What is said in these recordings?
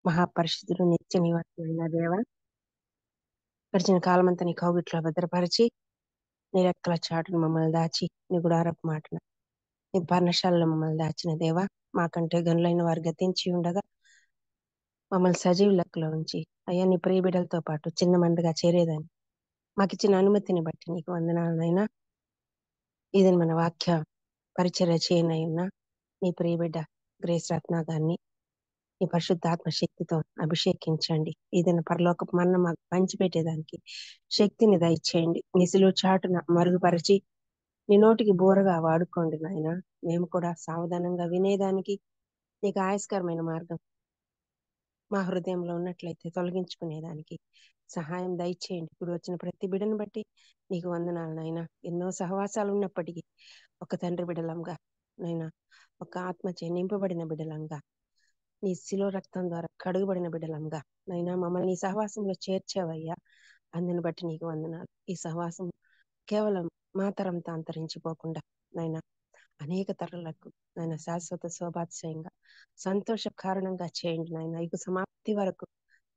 మహాపరిశుద్ధుడు నిత్య నివాసుడైన దేవ, గడిచిన కాలమంతా నీ కౌగిట్లో భద్రపరిచి నీ రెక్కల చాటును మమ్మల్ని దాచి నీ గుడారపు మాటన నీ పర్ణశాలలో మమ్మల్ని దాచిన దేవ, మాకంటే గనులైన వారు గతించి ఉండగా మమ్మల్ని సజీవ లెక్కలో ఉంచి అయ్యా నీ ప్రియ బిడ్డలతో పాటు చిన్న మందగా చేరేదాన్ని మాకిచ్చిన అనుమతిని బట్టి నీకు వందనాలనైనా. ఇది మన వాక్య పరిచర్య చేయనైనా నీ ప్రియ బిడ్డ గ్రేస్ రత్న గారిని నీ పరిశుద్ధాత్మ శక్తితో అభిషేకించండి. ఏదైనా పరలోకపు మన్న మాకు పంచిపెట్టేదానికి శక్తిని దయచేయండి. నీ సిలువ చాటున మరుగుపరిచి నీ నోటికి బోరగా వాడుకోండి నాయన. మేము కూడా సావధానంగా వినేదానికి నీకు ఆయస్కరమైన మార్గం మా హృదయంలో ఉన్నట్లయితే తొలగించుకునేదానికి సహాయం దయచేయండి. ఇప్పుడు వచ్చిన ప్రతి బిడ్డను బట్టి నీకు వందనాలు నాయన. ఎన్నో సహవాసాలు ఉన్నప్పటికీ ఒక తండ్రి బిడ్డలంగా నైనా, ఒక ఆత్మచే నింపబడిన బిడ్డలంగా, నీ శిలో రక్తం ద్వారా కడుగుబడిన బిడ్డలంగా నైనా మమ్మల్ని నీ సహవాసంలో చేర్చావయ్యా. అందుని బట్టి నీకు వందనాలు. ఈ సహవాసం కేవలం మా తరంతో అంతరించిపోకుండా నైనా అనేక తరాలకు నాయన శాశ్వత శోభాతిశయంగా సంతోష కారణంగా చేయండి నాయన. ఇక సమాప్తి వరకు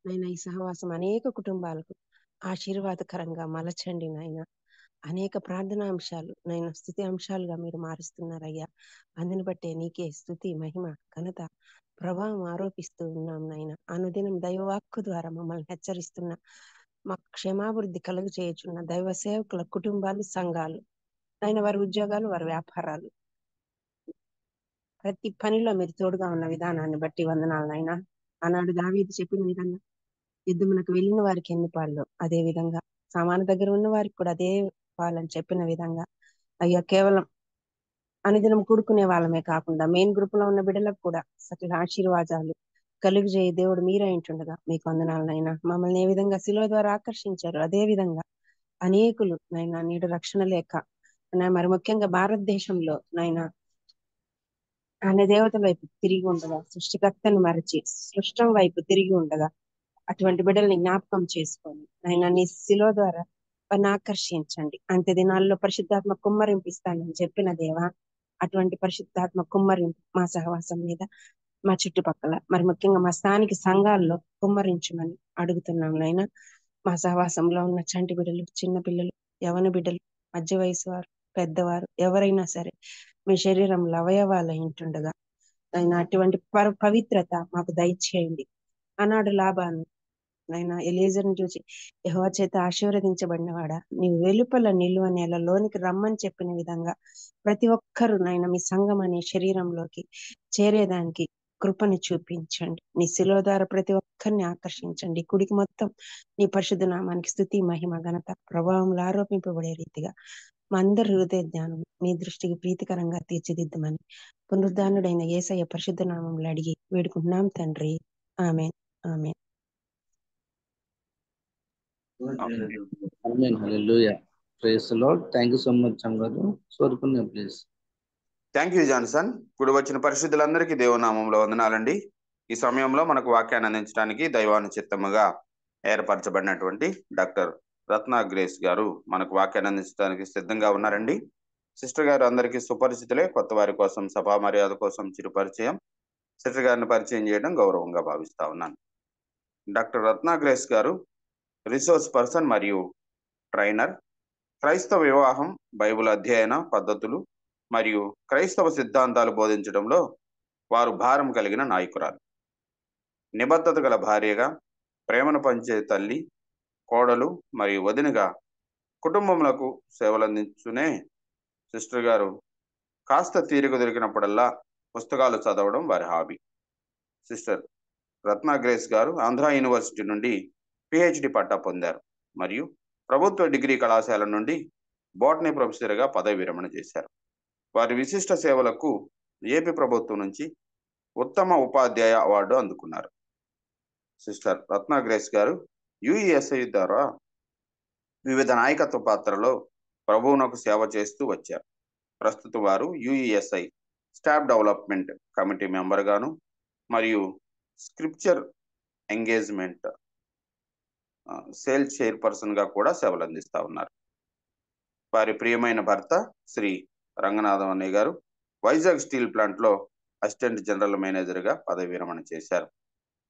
నైనా ఈ సహవాసం అనేక కుటుంబాలకు ఆశీర్వాదకరంగా మలచండి నాయన. అనేక ప్రార్థనా అంశాలు నైనా స్థుతి అంశాలుగా మీరు మారుస్తున్నారయ్యా. అందుని బట్టే నీకే స్థుతి, మహిమ, ఘనత, ప్రభావం ఆరోపిస్తూ ఉన్నాం నాయన. అనుదినం దైవవాక్కు ద్వారా మమ్మల్ని హెచ్చరిస్తున్న, మాకు క్షేమాభివృద్ధి కలుగు చేయుచున్న దైవ సేవకుల కుటుంబాలు, సంఘాలు ఆయన, వారి ఉద్యోగాలు, వారి వ్యాపారాలు, ప్రతి పనిలో మీరు తోడుగా ఉన్న విధానాన్ని బట్టి వందనాలనైనా. ఆనాడు దావీదు చెప్పిన విధంగా యుద్ధమునకు వెళ్ళిన వారికి ఎన్ని పాళ్ళు, అదే విధంగా సామాను దగ్గర ఉన్న వారికి కూడా అదే పాలని చెప్పిన విధంగా అయ్యా, కేవలం అనుదినం కూడుకునే వాళ్ళమే కాకుండా మెయిన్ గ్రూప్ లో ఉన్న బిడ్డలకు కూడా సకల ఆశీర్వాదాలు కలుగు చేయ దేవుడు మీరే ఉంటుండగా మీకు వందనాలనైనా. మమ్మల్ని ఏ విధంగా శిలువ ద్వారా ఆకర్షించారు, అదే విధంగా అనేకులు నైనా నేడు రక్షణ లేక మరి ముఖ్యంగా భారతదేశంలో నైనా అనే దేవతల వైపు తిరిగి ఉండగా, సృష్టికర్తను మరచి సృష్టం వైపు తిరిగి ఉండగా అటువంటి బిడ్డల్ని జ్ఞాపకం చేసుకొని ఆయన నీ శిలువ ద్వారా వారిని ఆకర్షించండి. అంత్య దినాల్లో పరిశుద్ధాత్మ కుమ్మరింపిస్తానని చెప్పిన దేవా, అటువంటి పరిశుద్ధాత్మ కుమ్మరింపు మా సహవాసం మీద, మా చుట్టుపక్కల మరి ముఖ్యంగా మా స్థానిక సంఘాల్లో కుమ్మరించమని అడుగుతున్నాం నాయన. మా సహవాసంలో ఉన్న చంటి బిడ్డలు, చిన్న పిల్లలు, యవన బిడ్డలు, మధ్య వయసు వారు, పెద్దవారు ఎవరైనా సరే మీ శరీరంలో అవయవాలు ఉంటుండగా ఆయన అటువంటి పవిత్రత మాకు దయచేయండి. ఆనాడు లాభాన్ని నైనా ఎలీజర్ని చూసి యెహోవా చేత ఆశీర్వదించబడిన వాడా, నీ వెలుపల నిలువ నేలలోనికి రమ్మని చెప్పిన విధంగా ప్రతి ఒక్కరూ నైనా మీ సంఘం అనే శరీరంలోకి చేరేదానికి కృపని చూపించండి. నీ శిలువ ద్వారా ప్రతి ఒక్కరిని ఆకర్షించండి. కుడికి మొత్తం నీ పరిశుద్ధ నామానికి స్తుతి, మహిమ, ఘనత, ప్రభావంలో ఆరోపింపబడే రీతిగా మా అందరి హృదయ జ్ఞానం మీ దృష్టికి ప్రీతికరంగా తీర్చిదిద్దమని పునరుద్ధానుడైన యేసయ్య పరిశుద్ధ నామంలో అడిగి వేడుకుంటున్నాం తండ్రి. ఆమేన్, ఆమేన్. Amen. Hallelujah. Praise the Lord. Thank you so much, Changaru. Swarpunya, please. Thank you Johnson. ఇప్పుడు వచ్చిన పరిశుద్ధులందరికీ దేవనామంలో వందనాలండి. ఈ సమయంలో మనకు వాక్యాన్ని అందించడానికి దైవాను చిత్తముగా ఏర్పరచబడినటువంటి డాక్టర్ రత్న గ్రేస్ గారు మనకు వాక్యాన్ని అందించడానికి సిద్ధంగా ఉన్నారండి. సిస్టర్ గారు అందరికీ సుపరిచితులే. కొత్త వారి కోసం సభా మర్యాద కోసం చిరు పరిచయం. సిస్టర్ గారిని పరిచయం చేయడం గౌరవంగా భావిస్తా ఉన్నాను. డాక్టర్ రత్న గ్రేస్ గారు రిసోర్స్ పర్సన్ మరియు ట్రైనర్, క్రైస్తవ వివాహం, బైబిల్ అధ్యయన పద్ధతులు మరియు క్రైస్తవ సిద్ధాంతాలు బోధించడంలో వారు భారం కలిగిన నాయకురాలు. నిబద్ధత గల భార్యగా, ప్రేమను పంచే తల్లి, కోడలు మరియు వదినగా కుటుంబములకు సేవలందించునే సిస్టర్ గారు కాస్త తీరిక దొరికినప్పుడల్లా పుస్తకాలు చదవడం వారి హాబీ. సిస్టర్ రత్న గ్రేస్ గారు ఆంధ్ర యూనివర్సిటీ నుండి పిహెచ్డి పట్టా పొందారు మరియు ప్రభుత్వ డిగ్రీ కళాశాల నుండి బోటనీ ప్రొఫెసర్గా పదవి విరమణ చేశారు. వారి విశిష్ట సేవలకు ఏపీ ప్రభుత్వం నుంచి ఉత్తమ ఉపాధ్యాయ అవార్డు అందుకున్నారు. సిస్టర్ రత్న గ్రేస్ గారు యుఈఎస్ఐ ద్వారా వివిధ నాయకత్వ పాత్రలో ప్రభువునకు సేవ చేస్తూ వచ్చారు. ప్రస్తుతం వారు యుఈఎస్ఐ స్టాఫ్ డెవలప్మెంట్ కమిటీ మెంబర్ గాను మరియు స్క్రిప్చర్ ఎంగేజ్మెంట్ సేల్స్ చైర్పర్సన్ గా కూడా సేవలు అందిస్తా ఉన్నారు. వారి ప్రియమైన భర్త శ్రీ రంగనాథం అన్నయ్య గారు వైజాగ్ స్టీల్ ప్లాంట్ లో అసిస్టెంట్ జనరల్ మేనేజర్ గా పదవి విరమణ చేశారు.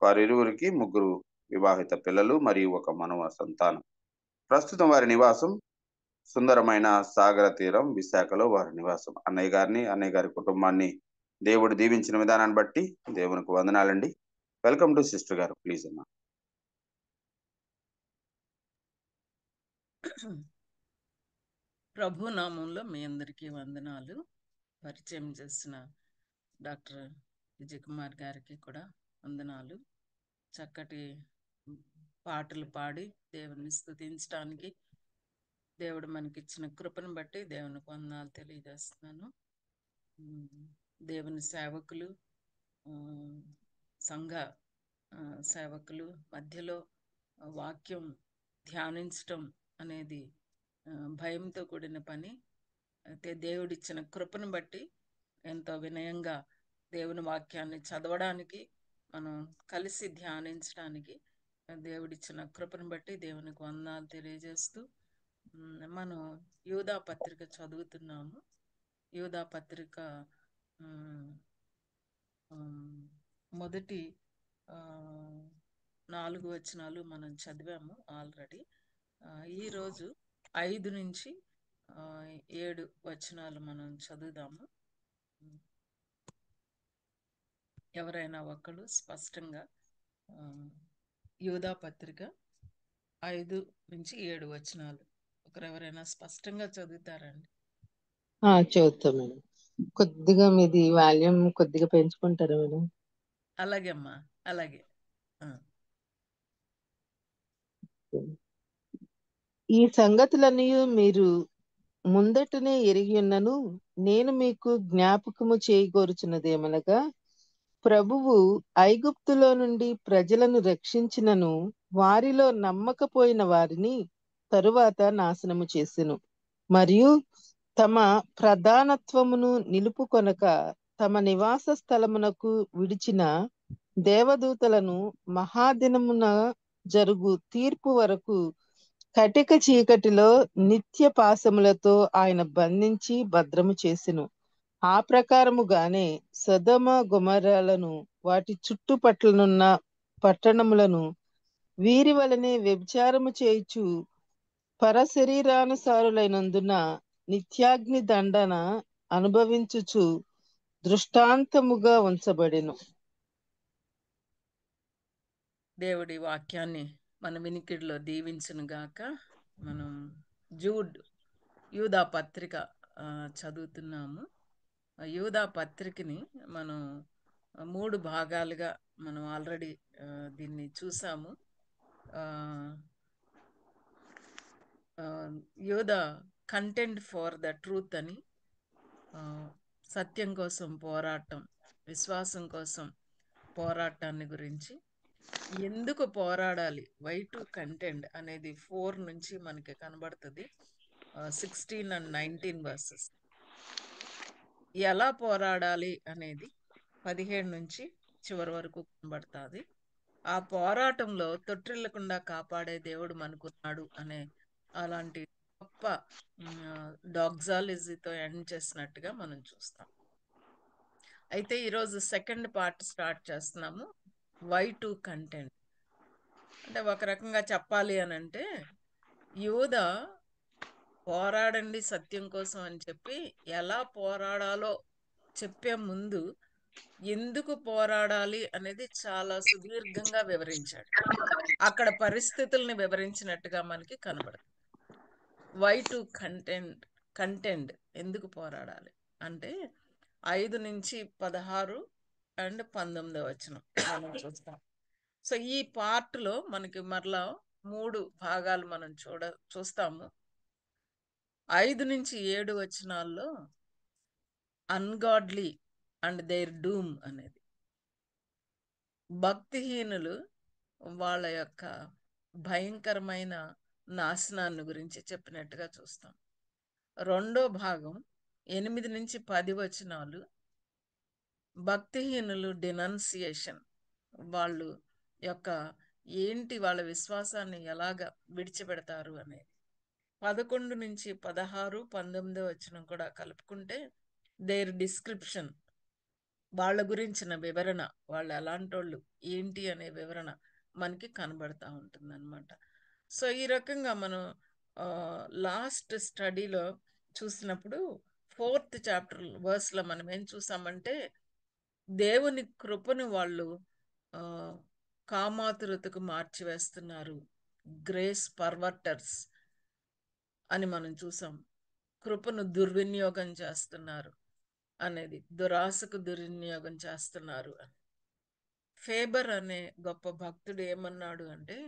వారిరువురికి 3 వివాహిత పిల్లలు మరియు ఒక మనవ సంతానం. ప్రస్తుతం వారి నివాసం సుందరమైన సాగర తీరం విశాఖలో వారి నివాసం. అన్నయ్య గారి కుటుంబాన్ని దేవుడు దీవించిన విధానాన్ని బట్టి దేవునికి వందనాలండి. వెల్కమ్ టు సిస్టర్ గారు, ప్లీజ్ అమ్మా. ప్రభు నామంలో మీ అందరికీ వందనాలు. పరిచయం చేసిన డాక్టర్ విజయ్ కుమార్ గారికి కూడా వందనాలు. చక్కటి పాటలు పాడి దేవుని స్తుతించడానికి దేవుడు మనకిచ్చిన కృపను బట్టి దేవునికి వందనాలు తెలియజేస్తున్నాను. దేవుని సేవకులు, సంఘ సేవకులు మధ్యలో వాక్యం ధ్యానించటం అనేది భయంతో కూడిన పని. అయితే దేవుడిచ్చిన కృపను బట్టి ఎంతో వినయంగా దేవుని వాక్యాన్ని చదవడానికి, మనం కలిసి ధ్యానించడానికి దేవుడిచ్చిన కృపను బట్టి దేవునికి వందనాలు తెలియజేస్తూ మనం యూదా పత్రిక చదువుతున్నాము. యూదా పత్రిక మొదటి 4 వచనాలు మనం చదివాము ఆల్రెడీ. ఈరోజు 5 నుంచి 7 వచనాలు మనం చదువుదాము. ఎవరైనా ఒకళ్ళు స్పష్టంగా యూదా పత్రిక 5 నుంచి 7 వచనాలు ఒకరెవరైనా స్పష్టంగా చదువుతారండి? చదువుతాం మేడం. కొద్దిగా మీది వాల్యూమ్ కొద్దిగా పెంచుకుంటారా మేడం? అలాగే అమ్మా, అలాగే. ఈ సంగతులన్నీ మీరు ముందటనే ఎరిగి ఉన్నను నేను మీకు జ్ఞాపకము చేయగోరుచున్నదేమనగా, ప్రభువు ఐగుప్తులో నుండి ప్రజలను రక్షించినను వారిలో నమ్మకపోయిన వారిని తరువాత నాశనము చేసెను. మరియు తమ ప్రధానత్వమును నిలుపుకొనక తమ నివాస స్థలమునకు విడిచిన దేవదూతలను మహాదినమున జరుగు తీర్పు వరకు కటిక చీకటిలో నిత్య పాశములతో ఆయన బంధించి భద్రము చేసెను. ఆ ప్రకారముగానే సొదొమ గొమొర్రాలను వాటి చుట్టుపట్లనున్న పట్టణములను వీరి వలనే వ్యభిచారము చేయుచు పరశరీరానుసారులైనందున నిత్యాగ్ని దండన అనుభవించుచు దృష్టాంతముగా ఉంచబడెను. దేవుడి వాక్యాన్ని మన వినికిడిలో దీవించును గాక. మనం యూదా పత్రిక చదువుతున్నాము. యూదా పత్రికని మనం 3 భాగాలుగా మనం ఆల్రెడీ దీన్ని చూసాము. యూదా కంటెంట్ ఫర్ ద ట్రూత్ అని, సత్యం కోసం పోరాటం, విశ్వాసం కోసం పోరాటాన్ని గురించి, ఎందుకు పోరాడాలి, వై టు కంటెండ్ అనేది 4 నుంచి మనకి కనబడుతుంది. 16 and 19 వర్సెస్. ఎలా పోరాడాలి అనేది 17 నుంచి చివరి వరకు కనబడుతుంది. ఆ పోరాటంలో తొట్టిల్లకుండా కాపాడే దేవుడు మనకున్నాడు అనే అలాంటి గొప్ప డాగ్జాలజీతో ఎండ్ చేసినట్టుగా మనం చూస్తాం. అయితే ఈరోజు సెకండ్ పార్ట్ స్టార్ట్ చేస్తున్నాము. వై టు కంటెంట్ అంటే ఒక రకంగా చెప్పాలి అని అంటే, యూదా పోరాడండి సత్యం కోసం అని చెప్పి ఎలా పోరాడాలో చెప్పే ముందు ఎందుకు పోరాడాలి అనేది చాలా సుదీర్ఘంగా వివరించాడు. అక్కడ పరిస్థితుల్ని వివరించినట్టుగా మనకి కనబడుతుంది. వై టు కంటెండ్ ఎందుకు పోరాడాలి అంటే 5 నుంచి 16 and 19 వచనం మనం చూస్తాం. సో ఈ పార్ట్లో మనకి మరలా 3 భాగాలు మనం చూస్తాము. 5 నుంచి 7 వచనాల్లో అన్గాడ్లీ అండ్ దేర్ డూమ్ అనేది, భక్తిహీనులు వాళ్ళ యొక్క భయంకరమైన నాశనాన్ని గురించి చెప్పినట్టుగా చూస్తాం. రెండో భాగం 8 నుంచి 10 వచనాలు భక్తిహీనులు డినౌన్సియేషన్, వాళ్ళు యొక్క ఏంటి వాళ్ళ విశ్వాసాన్ని ఎలాగ విడిచిపెడతారు అనేది. 11 నుంచి 16, 19 వచనం కూడా కలుపుకుంటే దేర్ డిస్క్రిప్షన్, వాళ్ళ గురించిన వివరణ, వాళ్ళు ఎలాంటి వాళ్ళు ఏంటి అనే వివరణ మనకి కనబడతా ఉంటుంది అనమాట. సో ఈ రకంగా మనం లాస్ట్ స్టడీలో చూసినప్పుడు 4th చాప్టర్ వర్స్లో మనం ఏం చూసామంటే దేవుని కృపను వాళ్ళు ఆ, కామాతురతకు మార్చివేస్తున్నారు, గ్రేస్ పర్వర్టర్స్ అని మనం చూసాం. కృపను దుర్వినియోగం చేస్తున్నారు అనేది, దురాశకు దుర్వినియోగం చేస్తున్నారు అని. ఫేబర్ అనే గొప్ప భక్తుడు ఏమన్నాడు అంటే,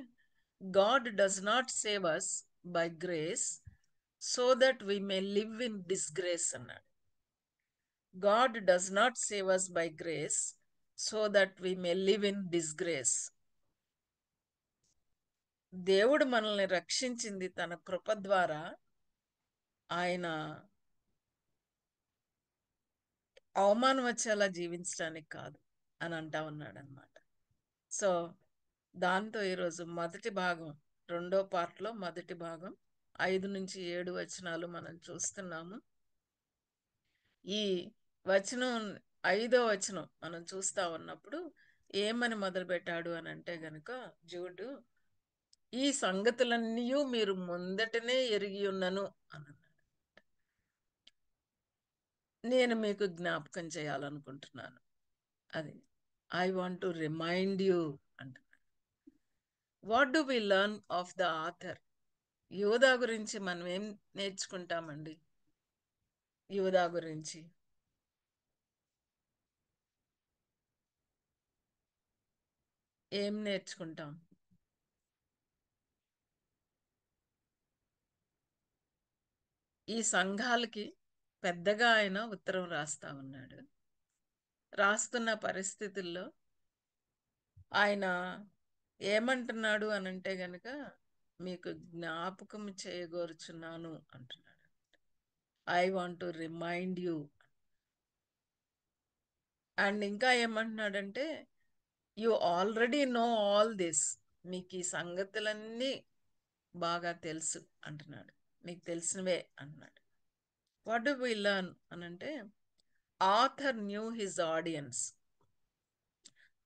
God does not save us by grace so that we may live in disgrace అన్నాడు. God does not save us by grace so that we may live in disgrace. దేవుడు మనల్ని రక్షించింది తన కృప ద్వారా, ఆయన అవమానం వచ్చేలా జీవించడానికి కాదు అని అంటా ఉన్నాడు అనమాట. సో దాంతో ఈరోజు మొదటి భాగం, రెండో పార్ట్లో మొదటి భాగం 5 నుంచి 7 వచనాలు మనం చూస్తున్నాము. ఈ వచనం 5వ వచనం మనం చూస్తా ఉన్నప్పుడు ఏమని మొదలు పెట్టాడు అని అంటే గనుక, జూడు, ఈ సంగతులన్నీ మీరు ముందటనే ఎరిగి ఉన్నను అని అన్నాడు. నేను మీకు జ్ఞాపకం చేయాలనుకుంటున్నాను. అది I want to remind you అంటున్నాడు. What do we learn of the author? యోధా గురించి మనం ఏం నేర్చుకుంటామండి? యోధా గురించి ఏం నేర్చుకుంటాం? ఈ సంఘాలకి పెద్దగా ఆయన ఉత్తరం రాస్తా ఉన్నాడు. రాస్తున్న పరిస్థితుల్లో ఆయన ఏమంటున్నాడు అని అంటే గనక, మీకు జ్ఞాపకం చేయగోరుచున్నాను అంటున్నాడు. I want to remind you. And ఇంకా ఏమంటున్నాడంటే, you already know all this, మీకు ఈ సంగతులన్నీ బాగా తెలుసు అంటున్నాడు, మీకు తెలిసినవే అంటున్నాడు. వాట్ డు వి లెర్న్ అని అంటే, ఆథర్ న్యూ హిజ్ ఆడియన్స్.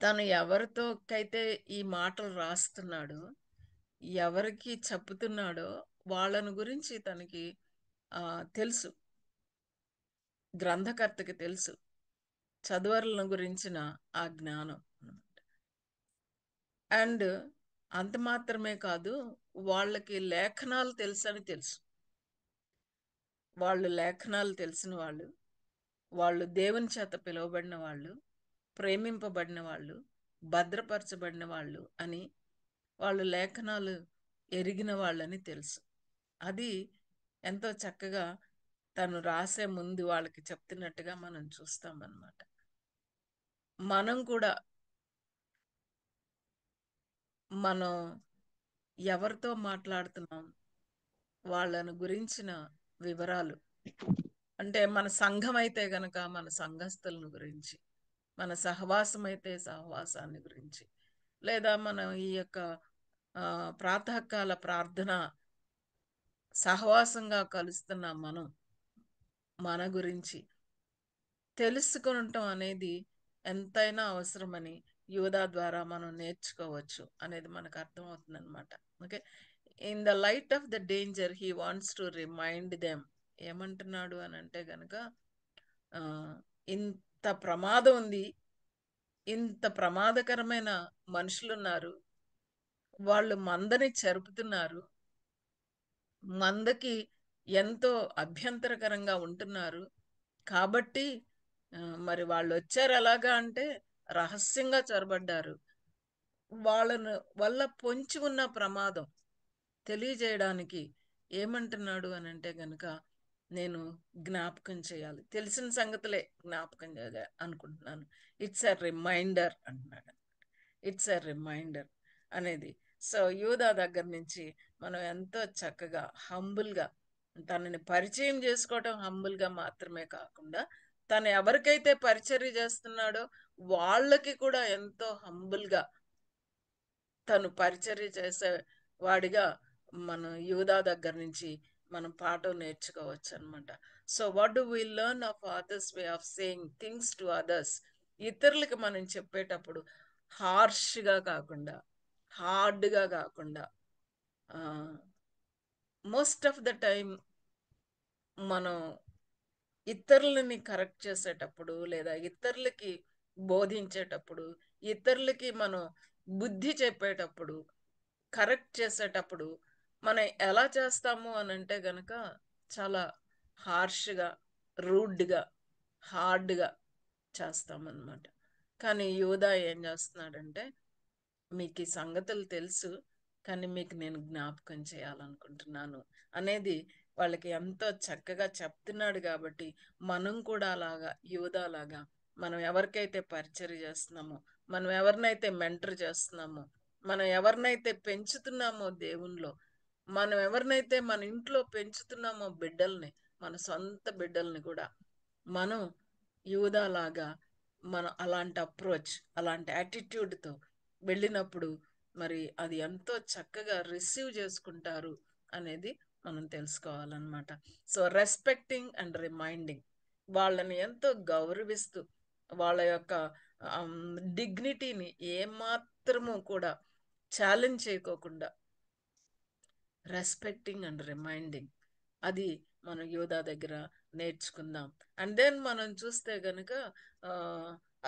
తను ఎవరితోకైతే ఈ మాటలు రాస్తున్నాడో, ఎవరికి చెప్పుతున్నాడో వాళ్ళను గురించి తనకి తెలుసు, గ్రంథకర్తకి తెలుసు, చదువరులను గురించిన ఆ జ్ఞానం. అండ్ అంత మాత్రమే కాదు, వాళ్ళకి లేఖనాలు తెలుసని తెలుసు. వాళ్ళు లేఖనాలు తెలిసిన వాళ్ళు, వాళ్ళు దేవుని చేత పిలువబడిన వాళ్ళు, ప్రేమింపబడిన వాళ్ళు, భద్రపరచబడిన వాళ్ళు అని, వాళ్ళు లేఖనాలు ఎరిగిన వాళ్ళని తెలుసు. అది ఎంతో చక్కగా తను రాసే ముందు వాళ్ళకి చెప్తున్నట్టుగా మనం చూస్తామన్నమాట. మనం కూడా మనం ఎవరితో మాట్లాడుతున్నాం, వాళ్ళను గురించిన వివరాలు, అంటే మన సంఘం అయితే గనక మన సంఘస్థులను గురించి, మన సహవాసం అయితే సహవాసాన్ని గురించి, లేదా మనం ఈ యొక్క ప్రాతకాల ప్రార్థన సహవాసంగా కలుస్తున్నాం, మనం మన గురించి తెలుసుకుంటాం అనేది ఎంతైనా అవసరమని యోధా ద్వారా మనం నేర్చుకోవచ్చు అనేది మనకు అర్థమవుతుంది అనమాట. Okay, in the light of the danger he wants to remind them. ఏమంటున్నాడు అని అంటే గనక, ఇంత ప్రమాదం ఉంది, ఇంత ప్రమాదకరమైన మనుషులున్నారు, వాళ్ళు మందని చెరుపుతున్నారు, మందకి ఎంతో అభ్యంతరకరంగా ఉంటున్నారు. కాబట్టి మరి వాళ్ళు వచ్చారు ఎలాగా అంటే, రహస్యంగా చొరబడ్డారు. వాళ్ళను వల్ల పొంచి ఉన్న ప్రమాదం తెలియజేయడానికి ఏమంటున్నాడు అని అంటే గనక, నేను జ్ఞాపకం చేయాలి, తెలిసిన సంగతులే జ్ఞాపకం చేయాలి అనుకుంటున్నాను. ఇట్స్ ఎ రిమైండర్ అంటున్నాడు. ఇట్స్ ఎ రిమైండర్ అనేది. సో యూదా దగ్గర నుంచి మనం ఎంతో చక్కగా హంబుల్గా తనని పరిచయం చేసుకోవటం, హంబుల్గా మాత్రమే కాకుండా తను ఎవరికైతే పరిచర్య చేస్తున్నాడో వాళ్ళకి కూడా ఎంతో హంబుల్గా తను పరిచర్య చేసే వాడిగా మనం యూదా దగ్గర నుంచి మనం పాఠం నేర్చుకోవచ్చు అనమాట. So what do we learn of others way of saying things to others? ఇతరులకి మనం చెప్పేటప్పుడు హార్ష్గా కాకుండా, హార్డ్గా కాకుండా, మోస్ట్ ఆఫ్ ద టైం మనం ఇతరులని కరెక్ట్ చేసేటప్పుడు, లేదా ఇతరులకి బోధించేటప్పుడు, ఇతరులకి మనం బుద్ధి చెప్పేటప్పుడు, కరెక్ట్ చేసేటప్పుడు మనం ఎలా చేస్తాము అని అంటే గనక చాలా హార్ష్గా, రూడ్గా, హార్డ్గా చేస్తామన్నమాట. కానీ యూదా ఏం చేస్తున్నాడంటే, మీకు ఈ సంగతులు తెలుసు, కానీ మీకు నేను జ్ఞాపకం చేయాలనుకుంటున్నాను అనేది వాళ్ళకి ఎంతో చక్కగా చెప్తున్నాడు. కాబట్టి మనం కూడా అలాగా యూదాలాగా మనం ఎవరికైతే పరిచర్య చేస్తున్నామో, మనం ఎవరినైతే మెంటర్ చేస్తున్నామో, మనం ఎవరినైతే పెంచుతున్నామో దేవునిలో, మనం ఎవరినైతే మన ఇంట్లో పెంచుతున్నామో బిడ్డల్ని, మన సొంత బిడ్డల్ని కూడా మనం యూదాలాగా మనం అలాంటి అప్రోచ్, అలాంటి యాటిట్యూడ్తో వెళ్ళినప్పుడు మరి అది ఎంతో చక్కగా రిసీవ్ చేసుకుంటారు అనేది మనం తెలుసుకోవాలన్నమాట. సో రెస్పెక్టింగ్ అండ్ రిమైండింగ్, వాళ్ళని ఎంతో గౌరవిస్తూ వాళ్ళ యొక్క డిగ్నిటీని ఏమాత్రము కూడా ఛాలెంజ్ చేయకోకుండా రెస్పెక్టింగ్ అండ్ రిమైండింగ్, అది మనం యోధా దగ్గర నేర్చుకుందాం. అండ్ దెన్ మనం చూస్తే గనుక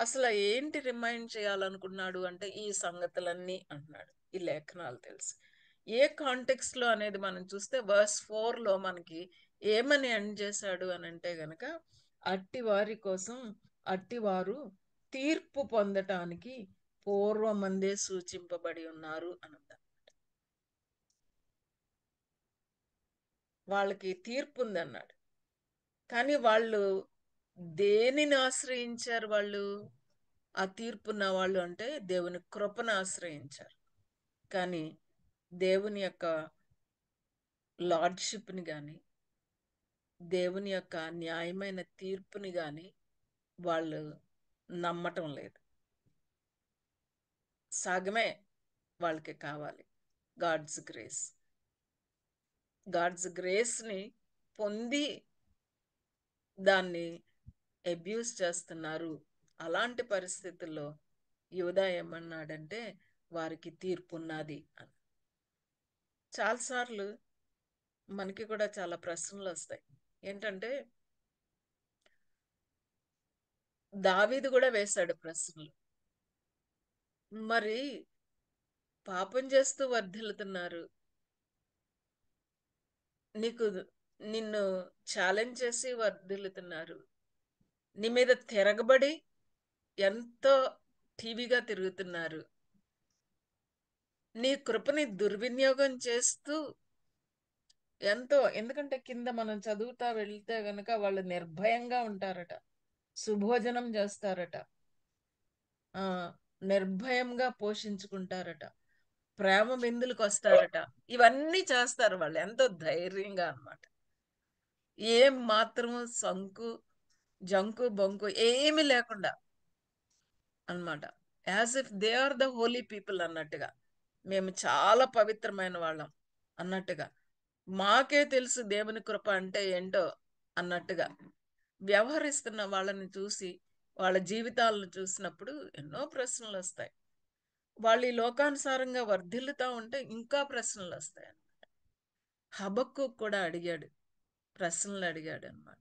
అసలు ఏంటి రిమైండ్ చేయాలనుకున్నాడు అంటే ఈ సంగతులన్నీ అంటున్నాడు, ఈ లేఖనాలు తెలుసు. ఏ కాంటెక్స్ట్ లో అనేది మనం చూస్తే వర్స్ 4లో మనకి ఏమని ఎండ్ చేశాడు అని అంటే గనక, అట్టివారి కోసం అట్టివారు తీర్పు పొందటానికి పూర్వమందే సూచింపబడి ఉన్నారు అని. వాళ్ళకి తీర్పు ఉందన్నాడు, కానీ వాళ్ళు దేనిని ఆశ్రయించారు? వాళ్ళు ఆ తీర్పున్న వాళ్ళు అంటే దేవుని కృపను ఆశ్రయించారు. కానీ దేవుని యొక్క లార్డ్షిప్ని కానీ, దేవుని యొక్క న్యాయమైన తీర్పుని కానీ వాళ్ళు నమ్మటం లేదు. సగమే వాళ్ళకి కావాలి. గాడ్స్ గ్రేస్, గాడ్స్ గ్రేస్ని పొంది దాన్ని అబ్యూస్ చేస్తున్నారు. అలాంటి పరిస్థితుల్లో యూదా ఏమన్నాడంటే వారికి తీర్పు ఉన్నది అని. చాలాసార్లు మనకి కూడా చాలా ప్రశ్నలు వస్తాయి. ఏంటంటే దావీదు కూడా వేశాడు ప్రశ్నలు. మరి పాపం చేస్తూ వర్ధిల్లుతున్నారు, నిన్ను ఛాలెంజ్ చేసి వర్ధిల్లుతున్నారు, నీ మీద తిరగబడి ఎంతో టీవీగా తిరుగుతున్నారు, నీ కృపని దుర్వినియోగం చేస్తూ ఎంతో, ఎందుకంటే కింద మనం చదువుతా వెళ్తే గనక వాళ్ళు నిర్భయంగా ఉంటారట, సుభోజనం చేస్తారట, నిర్భయంగా పోషించుకుంటారట, ప్రేమ బిందులకు వస్తారట, ఇవన్నీ చేస్తారు వాళ్ళు ఎంతో ధైర్యంగా అన్నమాట. ఏం మాత్రము జంకు బొంకు ఏమి లేకుండా అన్నమాట. As if they are the holy people అన్నట్టుగా, మేము చాలా పవిత్రమైన వాళ్ళం అన్నట్టుగా, మాకే తెలుసు దేవుని కృప అంటే ఏంటో అన్నట్టుగా వ్యవహరిస్తున్న వాళ్ళని చూసి, వాళ్ళ జీవితాలను చూసినప్పుడు ఎన్నో ప్రశ్నలు వస్తాయి. వాళ్ళు ఈ లోకానుసారంగా వర్ధిల్లుతా ఉంటే ఇంకా ప్రశ్నలు వస్తాయి. హబక్కు కూడా ప్రశ్నలు అడిగాడు అన్నమాట.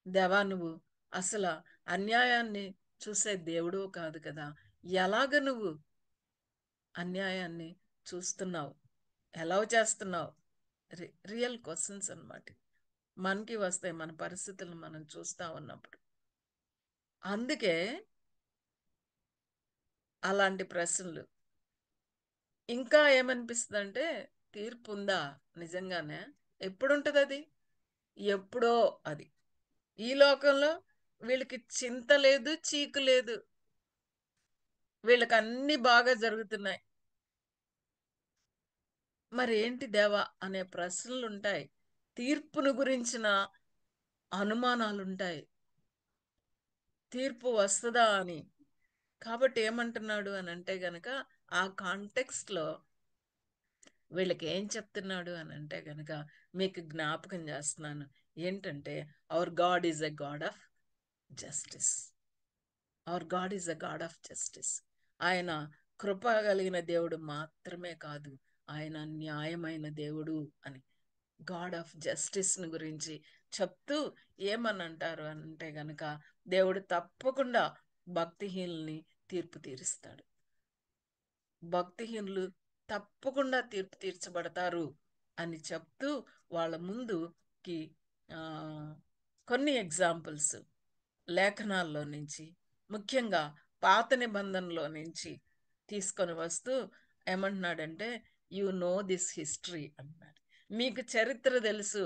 దేవా, నువ్వు అసలు అన్యాయాన్ని చూసే దేవుడు కాదు కదా, ఎలాగ నువ్వు అన్యాయాన్ని చూస్తున్నావు, ఎలా చేస్తున్నావు? రియల్ క్వశ్చన్స్ అన్నమాట మనకి వస్తాయి మన పరిస్థితులను మనం చూస్తా ఉన్నప్పుడు. అందుకే అలాంటి ప్రశ్నలు. ఇంకా ఏమనిపిస్తుంది అంటే, తీర్పు ఉందా నిజంగానే? ఎప్పుడుంటది అది? ఎప్పుడో అది. ఈ లోకంలో వీళ్ళకి చింత లేదు, చీకు లేదు, వీళ్ళకి అన్ని బాగా జరుగుతున్నాయి. మరి ఏంటి దేవా అనే ప్రశ్నలు ఉంటాయి, తీర్పును గురించిన అనుమానాలు ఉంటాయి, తీర్పు వస్తుందా అని. కాబట్టి ఏమంటున్నాడు అని అంటే గనక, ఆ కాంటెక్స్ట్ లో వీళ్ళకి ఏం చెప్తున్నాడు అని అంటే గనక, మీకు జ్ఞాపకం చేస్తున్నాను ఏంటంటే, hour God is a God of justice. Hour God is a God of justice. ఆయన కృప కలిగిన దేవుడు మాత్రమే కాదు, ఆయన న్యాయమైన దేవుడు అని గాడ్ ఆఫ్ జస్టిస్ ని గురించి చెప్తూ ఏమని అంటారు అంటే గనక, దేవుడు తప్పకుండా భక్తిహీనుల్ని తీర్పు తీరుస్తాడు. భక్తిహీనులు తప్పకుండా తీర్పు తీర్చబడతారు అని చెప్తూ వాళ్ళ ముందుకి ఆ, కొన్ని ఎగ్జాంపుల్స్ లేఖనాల్లో నుంచి, ముఖ్యంగా పాత నిబంధనలో నుంచి తీసుకొని వస్తూ ఏమంటున్నాడంటే, యు నో దిస్ హిస్టరీ అన్నాడు. మీకు చరిత్ర తెలుసు,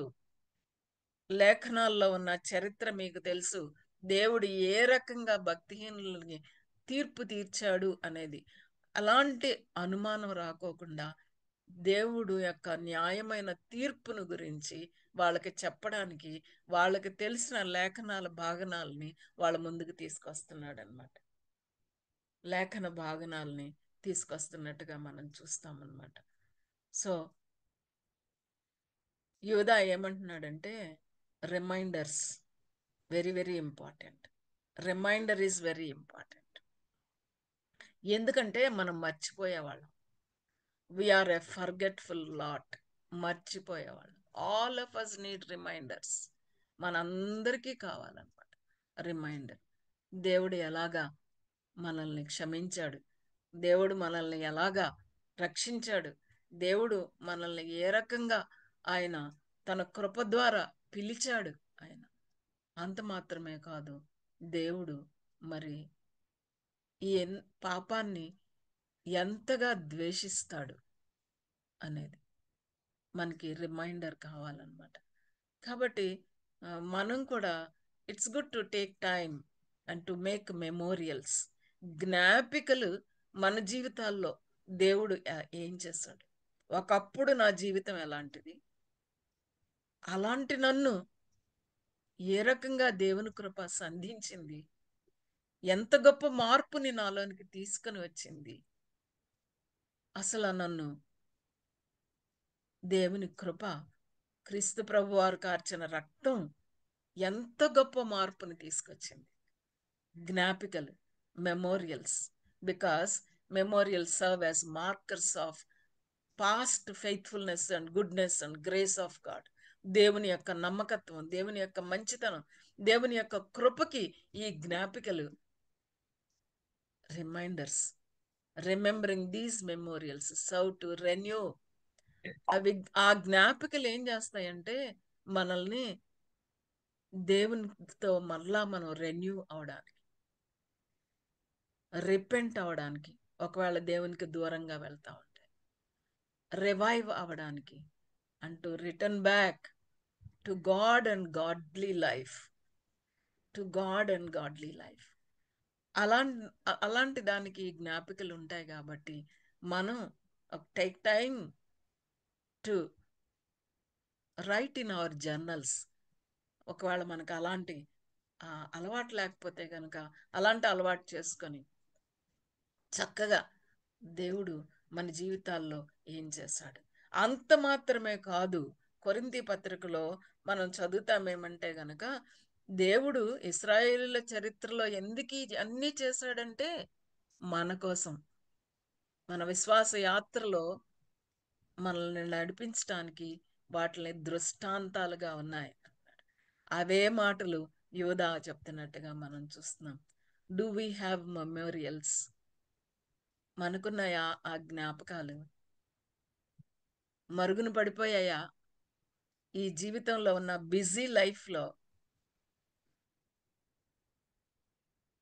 లేఖనాల్లో ఉన్న చరిత్ర మీకు తెలుసు, దేవుడు ఏ రకంగా భక్తిహీనులని తీర్పు తీర్చాడు అనేది. అలాంటి అనుమానం రాకోకుండా దేవుడు యొక్క న్యాయమైన తీర్పును గురించి వాళ్ళకి చెప్పడానికి వాళ్ళకి తెలిసిన లేఖనాల భాగనాలని వాళ్ళ ముందుకు తీసుకొస్తున్నాడు అనమాట. లేఖన భాగనాలని తీసుకొస్తున్నట్టుగా మనం చూస్తామన్నమాట. సో యోధా ఏమంటున్నాడంటే, reminders very very important. Reminder is very important. ఎందుకంటే మనం మర్చిపోయేవాళ్ళం. We are a forgetful lot. మర్చిపోయేవాళ్ళం. All of us need reminders. మనందరికీ కావాలన్నమాట రిమైండర్. దేవుడు ఎలాగా మనల్ని క్షమించాడు, దేవుడు మనల్ని ఎలాగా రక్షించాడు, దేవుడు మనల్ని ఏ రకంగా ఆయన తన కృప ద్వారా పిలిచాడు. ఆయన అంత మాత్రమే కాదు, దేవుడు మరి ఈ పాపాన్ని ఎంతగా ద్వేషిస్తాడు అనేది మనకి రిమైండర్ కావాలన్నమాట. కాబట్టి మనం కూడా it's good to take time and to make memorials. జ్ఞాపికలు మన జీవితాల్లో దేవుడు ఏం చేశాడు, ఒకప్పుడు నా జీవితం ఎలాంటిది, అలాంటి నన్ను ఏ రకంగా దేవుని కృప సంధించింది, ఎంత గొప్ప మార్పుని నాలోనికి తీసుకొని వచ్చింది, అసలు నన్ను దేవుని కృప, క్రీస్తు ప్రభు వారు కార్చిన రక్తం ఎంత గొప్ప మార్పుని తీసుకొచ్చింది. జ్ఞాపికలు, memorials, because memorials serve as markers of past faithfulness and goodness and grace of God. దేవుని యొక్క నమ్మకత్వం, దేవుని యొక్క మంచితనం, దేవుని యొక్క కృపకి ఈ జ్ఞాపికలు reminders. Remembering these memorials serve to renew. అవి ఆ జ్ఞాపికలు ఏం చేస్తాయంటే మనల్ని దేవునితో మరలా మనం రెన్యూ అవడానికి, రిపెంట్ అవడానికి, ఒకవేళ దేవునికి దూరంగా వెళ్తా ఉంటే రివైవ్ అవడానికి, అంటూ return back to God and godly life, to God and godly life. అలాంటి దానికి జ్ఞాపికలు ఉంటాయి. కాబట్టి మనం take time to right in our journals. ఒకవేళ మనకు అలాంటి అలవాటు లేకపోతే కనుక అలాంటి అలవాటు చేసుకొని చక్కగా దేవుడు మన జీవితాల్లో ఏం చేశాడు. అంత మాత్రమే కాదు, కొరింథీ పత్రికలో మనం చదువుతామేమంటే గనక, దేవుడు ఇశ్రాయేలీయుల చరిత్రలో ఎందుకు అన్నీ చేశాడంటే మన కోసం, మన విశ్వాస యాత్రలో మనల్ని నడిపించడానికి వాటిని దృష్టాంతాలుగా ఉన్నాయి. అవే మాటలు యోధా చెప్తున్నట్టుగా మనం చూస్తున్నాం. Do we have memorials? మనకున్నాయా ఆ జ్ఞాపకాలు? మరుగున పడిపోయాయా ఈ జీవితంలో ఉన్న బిజీ లైఫ్లో?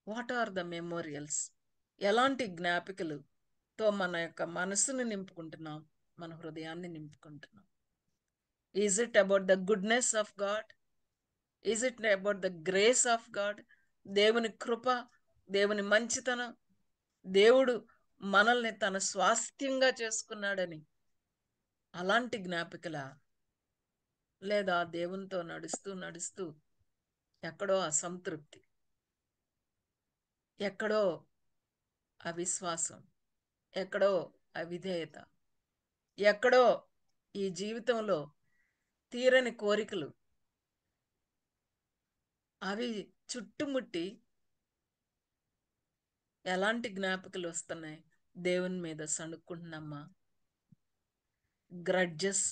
What are the memorials? ఎలాంటి జ్ఞాపికలుతో మన యొక్క మనసును నింపుకుంటున్నాం, మన హృదయాన్ని నింపుకుంటున్నాం? Is it about the goodness of God? Is it about the grace of God? దేవుని కృప, దేవుని మంచితనం, దేవుడు మనల్ని తన స్వాస్థ్యంగా చేసుకున్నాడని అలాంటి జ్ఞాపికల? లేదా దేవునితో నడుస్తూ నడుస్తూ ఎక్కడో అసంతృప్తి, ఎక్కడో అవిశ్వాసం, ఎక్కడో అవిధేయత, ఎక్కడో ఈ జీవితంలో తీరని కోరికలు అవి చుట్టుముట్టి ఎలాంటి జ్ఞాపకాలు వస్తున్నాయి? దేవుని మీద సణుక్కుంటున్నామా? Grudges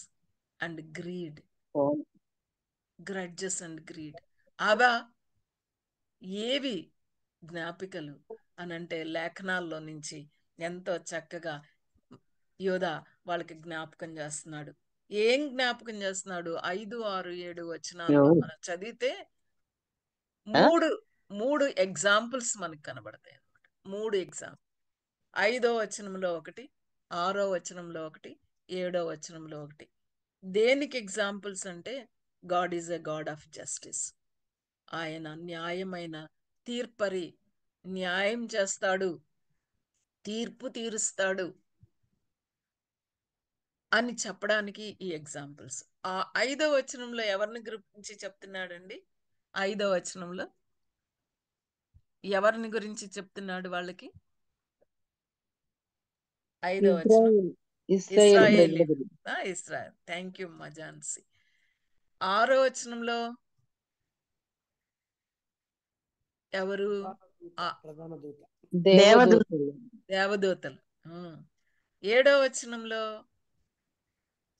and greed, grudges and greed అవా ఏవి జ్ఞాపికలు అనంటే లేఖనాల్లో నుంచి ఎంతో చక్కగా యోధా వాళ్ళకి జ్ఞాపకం చేస్తున్నాడు. ఏం జ్ఞాపకం చేస్తున్నాడు? 5, 6, 7 వచనాల్లో మనం చదివితే మూడు ఎగ్జాంపుల్స్ మనకు కనబడతాయి అన్నమాట. 3 ఎగ్జాంపుల్. 5వ వచనంలో ఒకటి, 6వ వచనంలో ఒకటి, 7వ వచనంలో ఒకటి. దేనికి ఎగ్జాంపుల్స్ అంటే God is a God of justice. ఆయన న్యాయమైన తీర్పరి, న్యాయం చేస్తాడు, తీర్పు తీరుస్తాడు అని చెప్పడానికి ఈ ఎగ్జాంపుల్స్. ఆ 5వ వచనంలో ఎవరిని గురించి చెప్తున్నాడండి? 5వ వచనంలో ఎవరిని గురించి చెప్తున్నాడు వాళ్ళకి? 5వ వచనం ఇశ్రాయేల్. ఇశ్రాయేల్. థ్యాంక్ యూ మజాన్సి. 6వ వచనంలో ఎవరు? దేవదూతలు. 7వ వచనంలో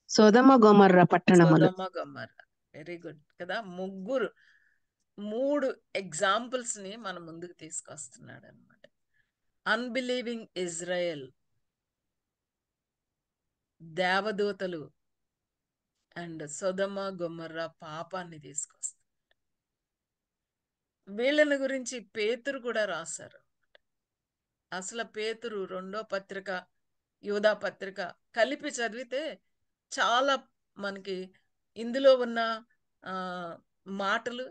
సొదొమ గొమొర్రా పట్టణములు. సొదొమ గొమొర్రా. వెరీ గుడ్ కదా. 3 ఎగ్జాంపుల్స్ ని మన ముందుకు తీసుకొస్తున్నాడు అనమాట. అన్బిలీవింగ్ ఇజ్రాయెల్, దేవదూతలు అండ్ సొదొమ గొమొర్రా పాపాన్ని తీసుకొస్తారు. వీళ్ళని గురించి పేతురు కూడా రాశారు. అసలు పేతురు 2వ పత్రిక, యూదా పత్రిక కలిపి చదివితే చాలా మనకి ఇందులో ఉన్న మాటలు,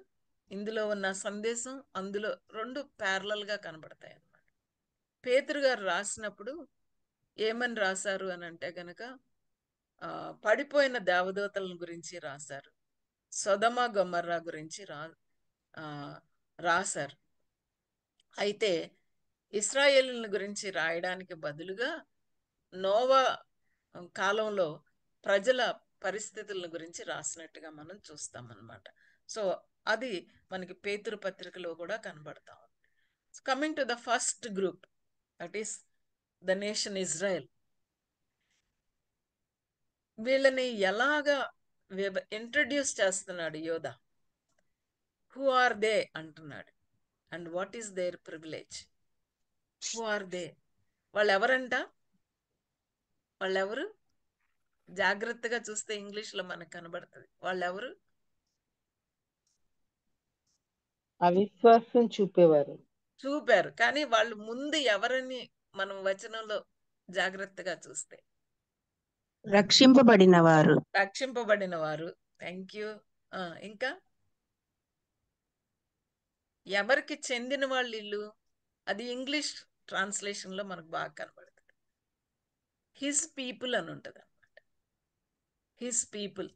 ఇందులో ఉన్న సందేశం అందులో 2 ప్యారలల్ గా కనబడతాయి అన్నమాట. పేతురు గారు రాసినప్పుడు ఏమని రాశారు అని అంటే గనక పడిపోయిన దేవదూతల గురించి రాశారు, సొదొమ గొమొర్రా గురించి రాశారు. అయితే ఇశ్రాయేలుల గురించి రాయడానికి బదులుగా నోవా కాలంలో ప్రజల పరిస్థితుల గురించి రాసినట్టుగా మనం చూస్తాం అన్నమాట. సో అది మనకి పేతురు పత్రికలో కూడా కనబడతా ఉంది. Coming to the first group, that is the nation Israel. వీళ్ళని ఎలాగా ఇంట్రడ్యూస్ చేస్తున్నాడు యోధా? హూ ఆర్ దే అంటున్నాడు. And what is their privilege? Who are they? వాళ్ళు ఎవరంట? వాళ్ళెవరు? జాగ్రత్తగా చూస్తే ఇంగ్లీష్ లో మనకు కనబడుతుంది. వాళ్ళెవరు? అవిశ్వాసం చూపేవారు. చూపారు, కానీ వాళ్ళు ముందు ఎవరని మనం వచనంలో జాగ్రత్తగా చూస్తే రక్షింపబడిన వారు. రక్షింపబడిన వారు. Thank you. ఇంకా ఎవరికి చెందిన వాళ్ళు ఇల్లు? అది ఇంగ్లీష్ ట్రాన్స్లేషన్ లో మనకు బాగా కనబడుతుంది. హిస్ పీపుల్ అని ఉంటుంది అనమాట. హిస్ పీపుల్,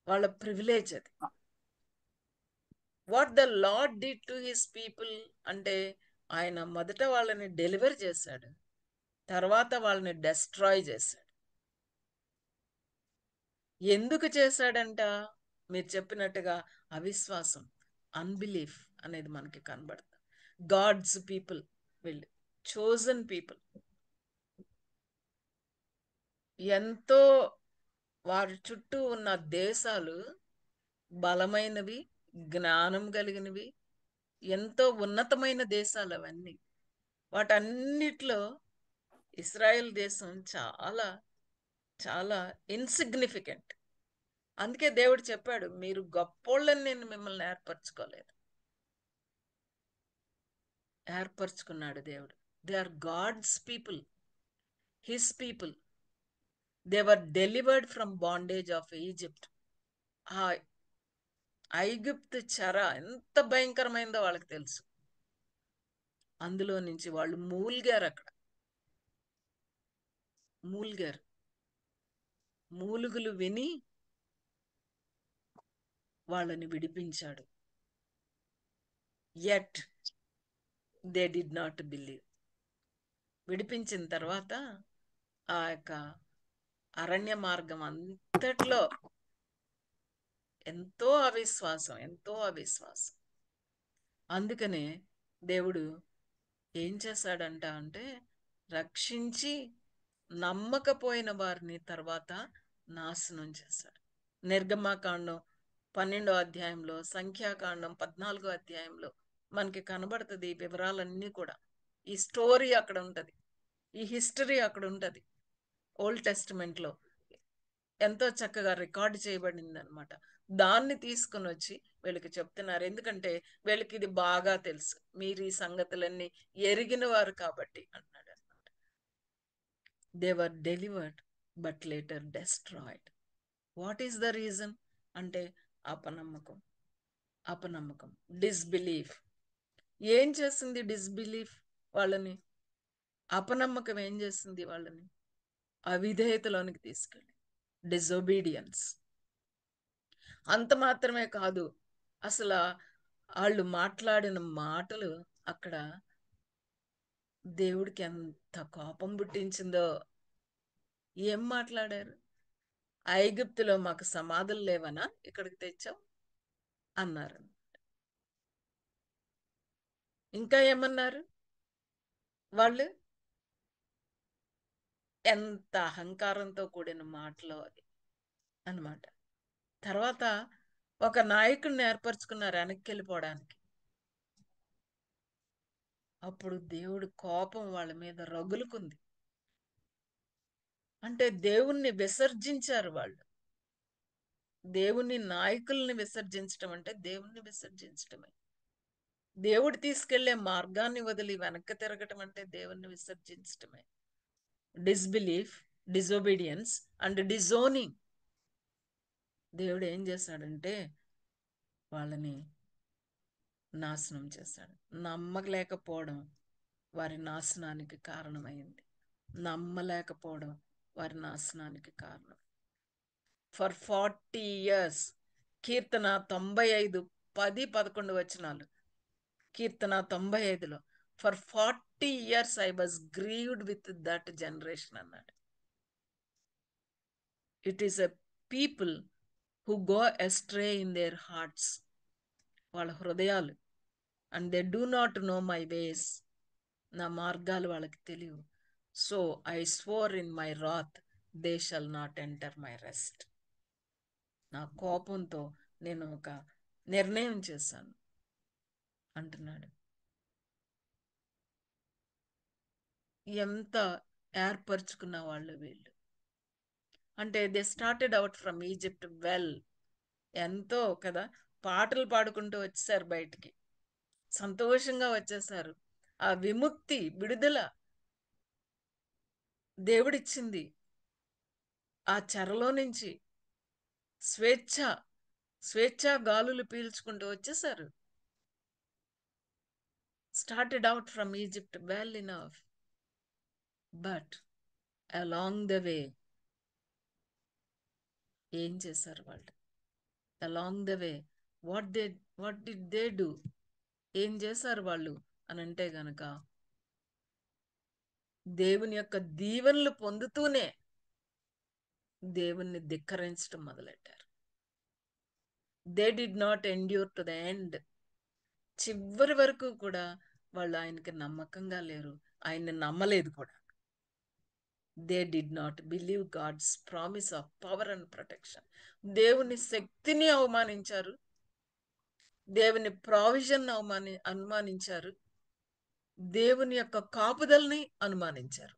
వాళ్ళ ప్రివిలేజ్ అది. What the lord did to his people అంటే ఆయన మొదట వాళ్ళని డెలివర్ చేశాడు, తర్వాత వాళ్ళని డెస్ట్రాయ్ చేశాడు. ఎందుకు చేశాడంట? మీరు చెప్పినట్టుగా అవిశ్వాసం, అన్బిలీఫ్ అనేది మనకి కనబడుతుంది. గాడ్స్ పీపుల్, వీళ్ళు చోజన్ పీపుల్, ఎంతో వారి చుట్టూ ఉన్న దేశాలు బలమైనవి, జ్ఞానం కలిగినవి, ఎంతో ఉన్నతమైన దేశాలు అవన్నీ. వాటన్నిటిలో ఇస్రాయేల్ దేశం చాలా చాలా ఇన్సిగ్నిఫికెంట్. అందుకే దేవుడు చెప్పాడు, మీరు గొప్పోళ్ళని నేను మిమ్మల్ని ఏర్పరచుకున్నాడు దేవుడు. They are God's people, his people. They were delivered from bondage of Egypt. ఆ ఐగుప్తు చెర ఎంత భయంకరమైందో వాళ్ళకి తెలుసు. అందులో నుంచి వాళ్ళు మూల్గారు. అక్కడ మూల్గారు. మూలుగులు విని వాళ్ళని విడిపించాడు. Yet they did not believe. విడిపించిన తర్వాత ఆ యొక్క అరణ్య మార్గం అంతట్లో ఎంతో అవిశ్వాసం. అందుకనే దేవుడు ఏం చేశాడంట అంటే రక్షించి నమ్మకపోయిన వారిని తర్వాత నాశనం చేశాడు. నిర్గమాకాండం 12వ అధ్యాయంలో, సంఖ్యాకాండం 14వ అధ్యాయంలో మనకి కనబడుతుంది ఈ వివరాలన్నీ కూడా. ఈ స్టోరీ అక్కడ ఉంటది, ఈ హిస్టరీ అక్కడ ఉంటది. ఓల్డ్ టెస్టిమెంట్లో ఎంతో చక్కగా రికార్డు చేయబడింది అనమాట. దాన్ని తీసుకుని వచ్చి వీళ్ళకి చెప్తున్నారు. ఎందుకంటే వీళ్ళకి ఇది బాగా తెలుసు, మీరు ఈ సంగతులన్నీ ఎరిగిన వారు కాబట్టి అన్నాడు అనమాట. They were delivered but later destroyed. What is the reason అంటే అపనమ్మకం. అపనమ్మకం, డిస్బిలీఫ్. ఏం చేసింది డిస్బిలీఫ్ వాళ్ళని? అపనమ్మకం ఏం చేసింది వాళ్ళని? అవిధేయతలోనికి తీసుకెళ్ళి, డిజొబీడియన్స్. అంత మాత్రమే కాదు, అసలు వాళ్ళు మాట్లాడిన మాటలు అక్కడ దేవుడికి ఎంత కోపం పుట్టించిందో. ఏం మాట్లాడారు? ఐగుప్తులో మాకు సమాధులు లేవనా ఇక్కడికి తెచ్చావు అన్నారు. ఇంకా ఏమన్నారు వాళ్ళు? ఎంత అహంకారంతో కూడిన మాటలో అది అన్నమాట. తర్వాత ఒక నాయకుడిని ఏర్పరచుకున్నారు వెనక్కి వెళ్ళిపోవడానికి. అప్పుడు దేవుడి కోపం వాళ్ళ మీద రగులుకుంది. అంటే దేవుణ్ణి విసర్జించారు వాళ్ళు. దేవుని నాయకుల్ని విసర్జించడం అంటే దేవుణ్ణి విసర్జించడమే. దేవుడు తీసుకెళ్లే మార్గాన్ని వదిలి వెనక్కి తిరగటం అంటే దేవుణ్ణి విసర్జించడమే. Disbelief, disobedience and disowning. దేవుడు ఏం చేశాడంటే వాళ్ళని నాశనం చేశాడు. నమ్మలేకపోవడం వారి నాశనానికి కారణమైంది. నమ్మలేకపోవడం వారి నాశనానికి కారణం. ఫర్ 40 years, కీర్తన 95, 10, 11 వచనాలు. కీర్తన 95లో for 40 years I was grieved with that generation అన్నాడు. It is a people who go astray in their hearts. వాళ్ళ హృదయాలు. And they do not know my ways. నా మార్గాలు వాళ్ళకి తెలియవు. So I swore in my wrath they shall not enter my rest. నా కోపంతో నేను ఒక నిర్ణయం చేశాను అంటున్నాడు. ఎంత ఏర్పరచుకున్న వాళ్ళు వీళ్ళు అంటే they started out from Egypt well. ఎంతో కదా, పాటలు పాడుకుంటూ వచ్చేసారు బయటికి, సంతోషంగా వచ్చేసారు. ఆ విముక్తి, విడుదల దేవుడిచ్చింది. ఆ చెరలో నుంచి స్వేచ్ఛా గాలులు పీల్చుకుంటూ వచ్చేసారు. Started out from Egypt well enough, but along the way ఏం చేశారు వాళ్ళు? Along the way what did they do? ఏం చేశారు వాళ్ళు అని అంటే గనక దేవుని యొక్క దీవెనలు పొందుతూనే దేవుణ్ణి ధిక్కరించడం మొదలెట్టారు. They did not endure to the end. చివరి వరకు కూడా వాళ్ళు ఆయనకి నమ్మకంగా లేరు, ఆయన్ని నమ్మలేదు కూడా. They did not believe God's promise of power and protection. దేవుని శక్తిని అవమానించారు, దేవుని ప్రావిజన్ అనుమానించారు, దేవుని యొక్క కాపుదల్ని అనుమానించారు.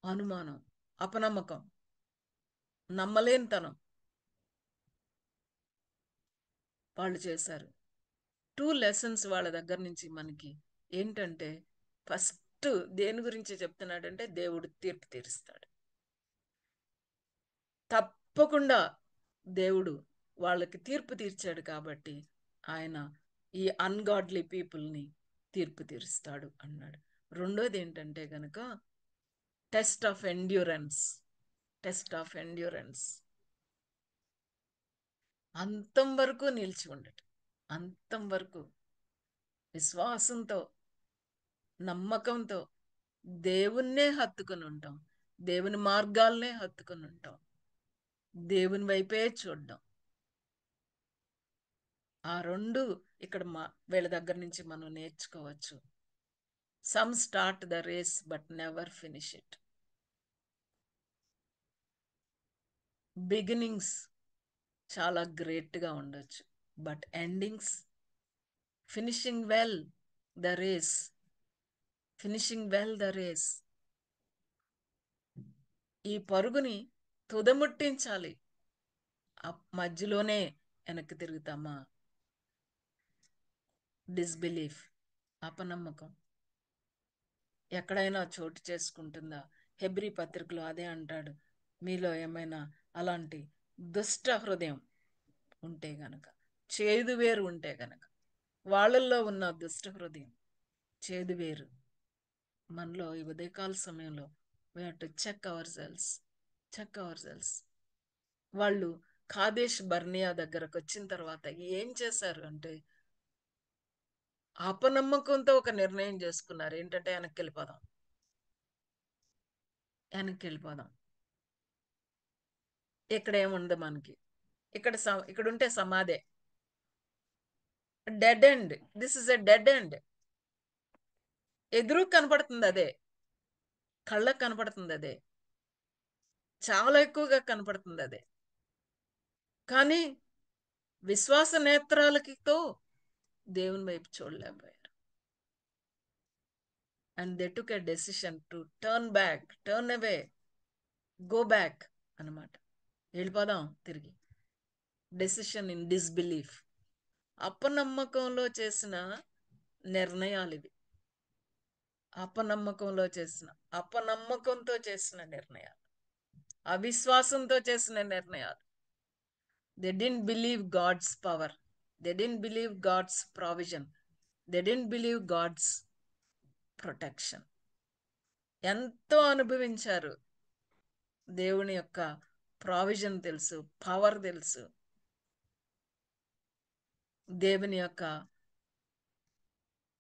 అనుమానం, అపనమ్మకం, నమ్మలేనితనం వాళ్ళు చేశారు. 2 lessons వాళ్ళ దగ్గర నుంచి మనకి ఏంటంటే, ఫస్ట్ దేని గురించి చెప్తున్నాడంటే దేవుడు తీర్పు తీరుస్తాడు. తప్పకుండా దేవుడు వాళ్ళకి తీర్పు తీర్చాడు కాబట్టి ఆయన ఈ అన్గాడ్లీ పీపుల్ని తీర్పు తీరుస్తాడు అన్నాడు. రెండోది ఏంటంటే గనక test of endurance. Test of endurance, అంతం వరకు నిలిచి ఉండటం, అంతం వరకు విశ్వాసంతో, నమ్మకంతో దేవుణ్ణే హత్తుకుని ఉంటాం, దేవుని మార్గాలనే హత్తుకుని ఉంటాం, దేవుని వైపే చూడడం. ఆ రెండు ఇక్కడ వీళ్ళ దగ్గర నుంచి మనం నేర్చుకోవచ్చు. Some start the race but never finish it. Beginnings చాలా గ్రేట్గా ఉండొచ్చు, but endings finishing well the race, finishing well the race. ఈ పరుగుని తుదముట్టించాలి. మధ్యలోనే వెనక్కి తిరుగుతామా? డిస్బిలీఫ్, అపనమ్మకం ఎక్కడైనా చోటు చేసుకుంటుందా? హెబ్రీ పత్రికలో అదే అంటాడు. మీలో ఏమైనా అలాంటి దుష్ట హృదయం ఉంటే గనక, చేదువేరు ఉంటే గనక, వాళ్ళల్లో ఉన్న దుష్ట హృదయం, చేదువేరు మనలో ఈ ఉదయకాల సమయంలో we have to check ourselves. వాళ్ళు కాదేశ్ బర్నియా దగ్గరకు వచ్చిన తర్వాత ఏం చేశారు అంటే, అపనమ్మకంతో ఒక నిర్ణయం చేసుకున్నారు. ఏంటంటే వెనక్కి వెళ్ళిపోదాం. ఇక్కడ ఏముంది మనకి? ఇక్కడ ఉంటే సమాధే, dead end. This is a dead end. ఎదురు కనపడుతుంది అదే, కళ్ళకు కనపడుతుంది అదే, చాలా ఎక్కువగా కనపడుతుంది అదే. కానీ విశ్వాస నేత్రాలతో దేవుని వైపు చూడలేకపోయారు. And they took a decision to turn away, go back అన్నమాట. వెళ్ళిపోదాం తిరిగి. డెసిషన్ ఇన్ డిస్బిలీఫ్, అపనమ్మకంలో చేసిన నిర్ణయాలు ఇవి. అపనమ్మకంతో చేసిన నిర్ణయాలు, అవిశ్వాసంతో చేసిన నిర్ణయాలు. They didn't believe God's power. They didn't believe God's provision. They didn't believe God's protection. ఎంతో అనుభవించారు. దేవుని యొక్క ప్రావిజన్ తెలుసు, పవర్ తెలుసు, దేవుని యొక్క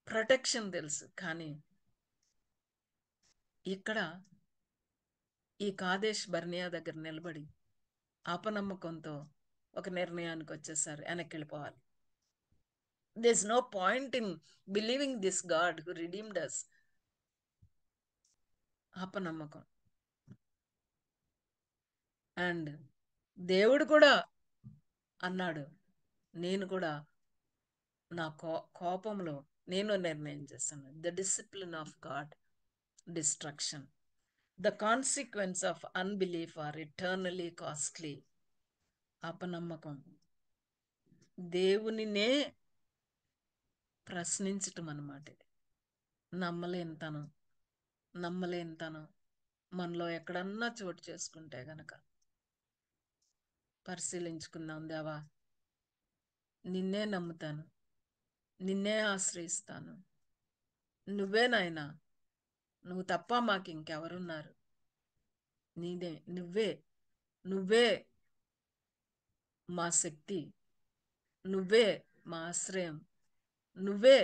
ప్రొటెక్షన్ తెలుసు. కానీ ఇక్కడ ఈ కాదేశ్ బర్నియా దగ్గర నిలబడి అపనమ్మకంతో ఒక నిర్ణయానికి వచ్చేసారు, వెనక్కి వెళ్ళిపోవాలి. There's no point in believing this God who redeemed us. అపనమ్మకం. అండ్ దేవుడు కూడా అన్నాడు, నేను కూడా నా కోపంలో నేను నిర్ణయం చేశాను. The discipline of God, destruction. The consequence of unbelief are eternally costly. అపనమ్మకం దేవునినే ప్రశ్నించటం అన్నమాట. ఇది నమ్మలేనితనం మనలో ఎక్కడన్నా చోటు చేసుకుంటే గనక పరిశీలించుకుందాం. దేవా, నిన్నే నమ్ముతాను, నిన్నే ఆశ్రయిస్తాను, నువ్వే నాయనా, నువ్వు తప్ప మాకు ఇంకెవరున్నారు? నువ్వే మా శక్తి, నువ్వే మా ఆశ్రయం, నువ్వే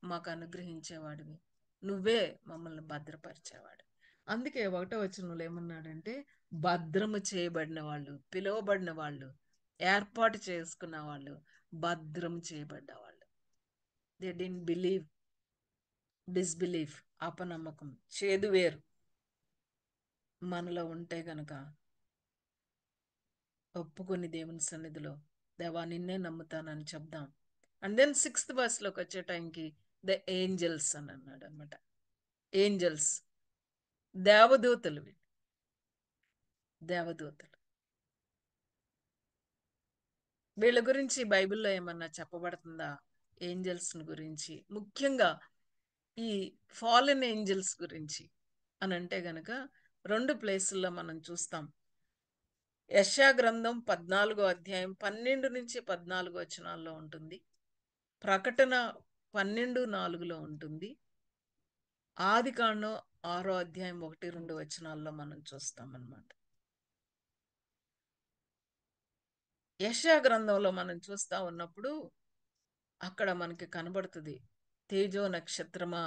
మాకు అనుగ్రహించేవాడివి, నువ్వే మమ్మల్ని భద్రపరిచేవాడు. అందుకే 1వ వచనంలో ఏమన్నాడంటే, భద్రము చేయబడిన వాళ్ళు, పిలువబడిన వాళ్ళు, ఏర్పాటు చేసుకున్న వాళ్ళు, భద్రం చేయబడ్డ వాళ్ళు. దే డిడ్ంట్ బిలీవ్, డిస్బిలీఫ్, అపనమ్మకం, చేదువేరు మనలో ఉంటే గనక ఒప్పుకొని దేవుని సన్నిధిలో, దేవా నిన్నే నమ్ముతానని చెప్దాం. అండ్ దెన్ 6th verseలోకి వచ్చే టైంకి ద ఏంజల్స్ అని అన్నాడు అనమాట. ఏంజల్స్, దేవదూతలు. వీళ్ళ గురించి బైబిల్లో ఏమన్నా చెప్పబడుతుందా? ఏంజల్స్ గురించి, ముఖ్యంగా ఈ ఫాలెన్ ఏంజల్స్ గురించి అని అంటే గనక 2 ప్లేసుల్లో మనం చూస్తాం. యెషయా గ్రంథం 14వ అధ్యాయం 12 నుంచి 14 వచనాల్లో ఉంటుంది. ప్రకటన 12:4లో ఉంటుంది. ఆదికాండం 6వ అధ్యాయం 1-2 వచనాల్లో మనం చూస్తాం అన్నమాట. యెషయా గ్రంథంలో మనం చూస్తా ఉన్నప్పుడు అక్కడ మనకి కనబడుతుంది, తేజో నక్షత్రమా,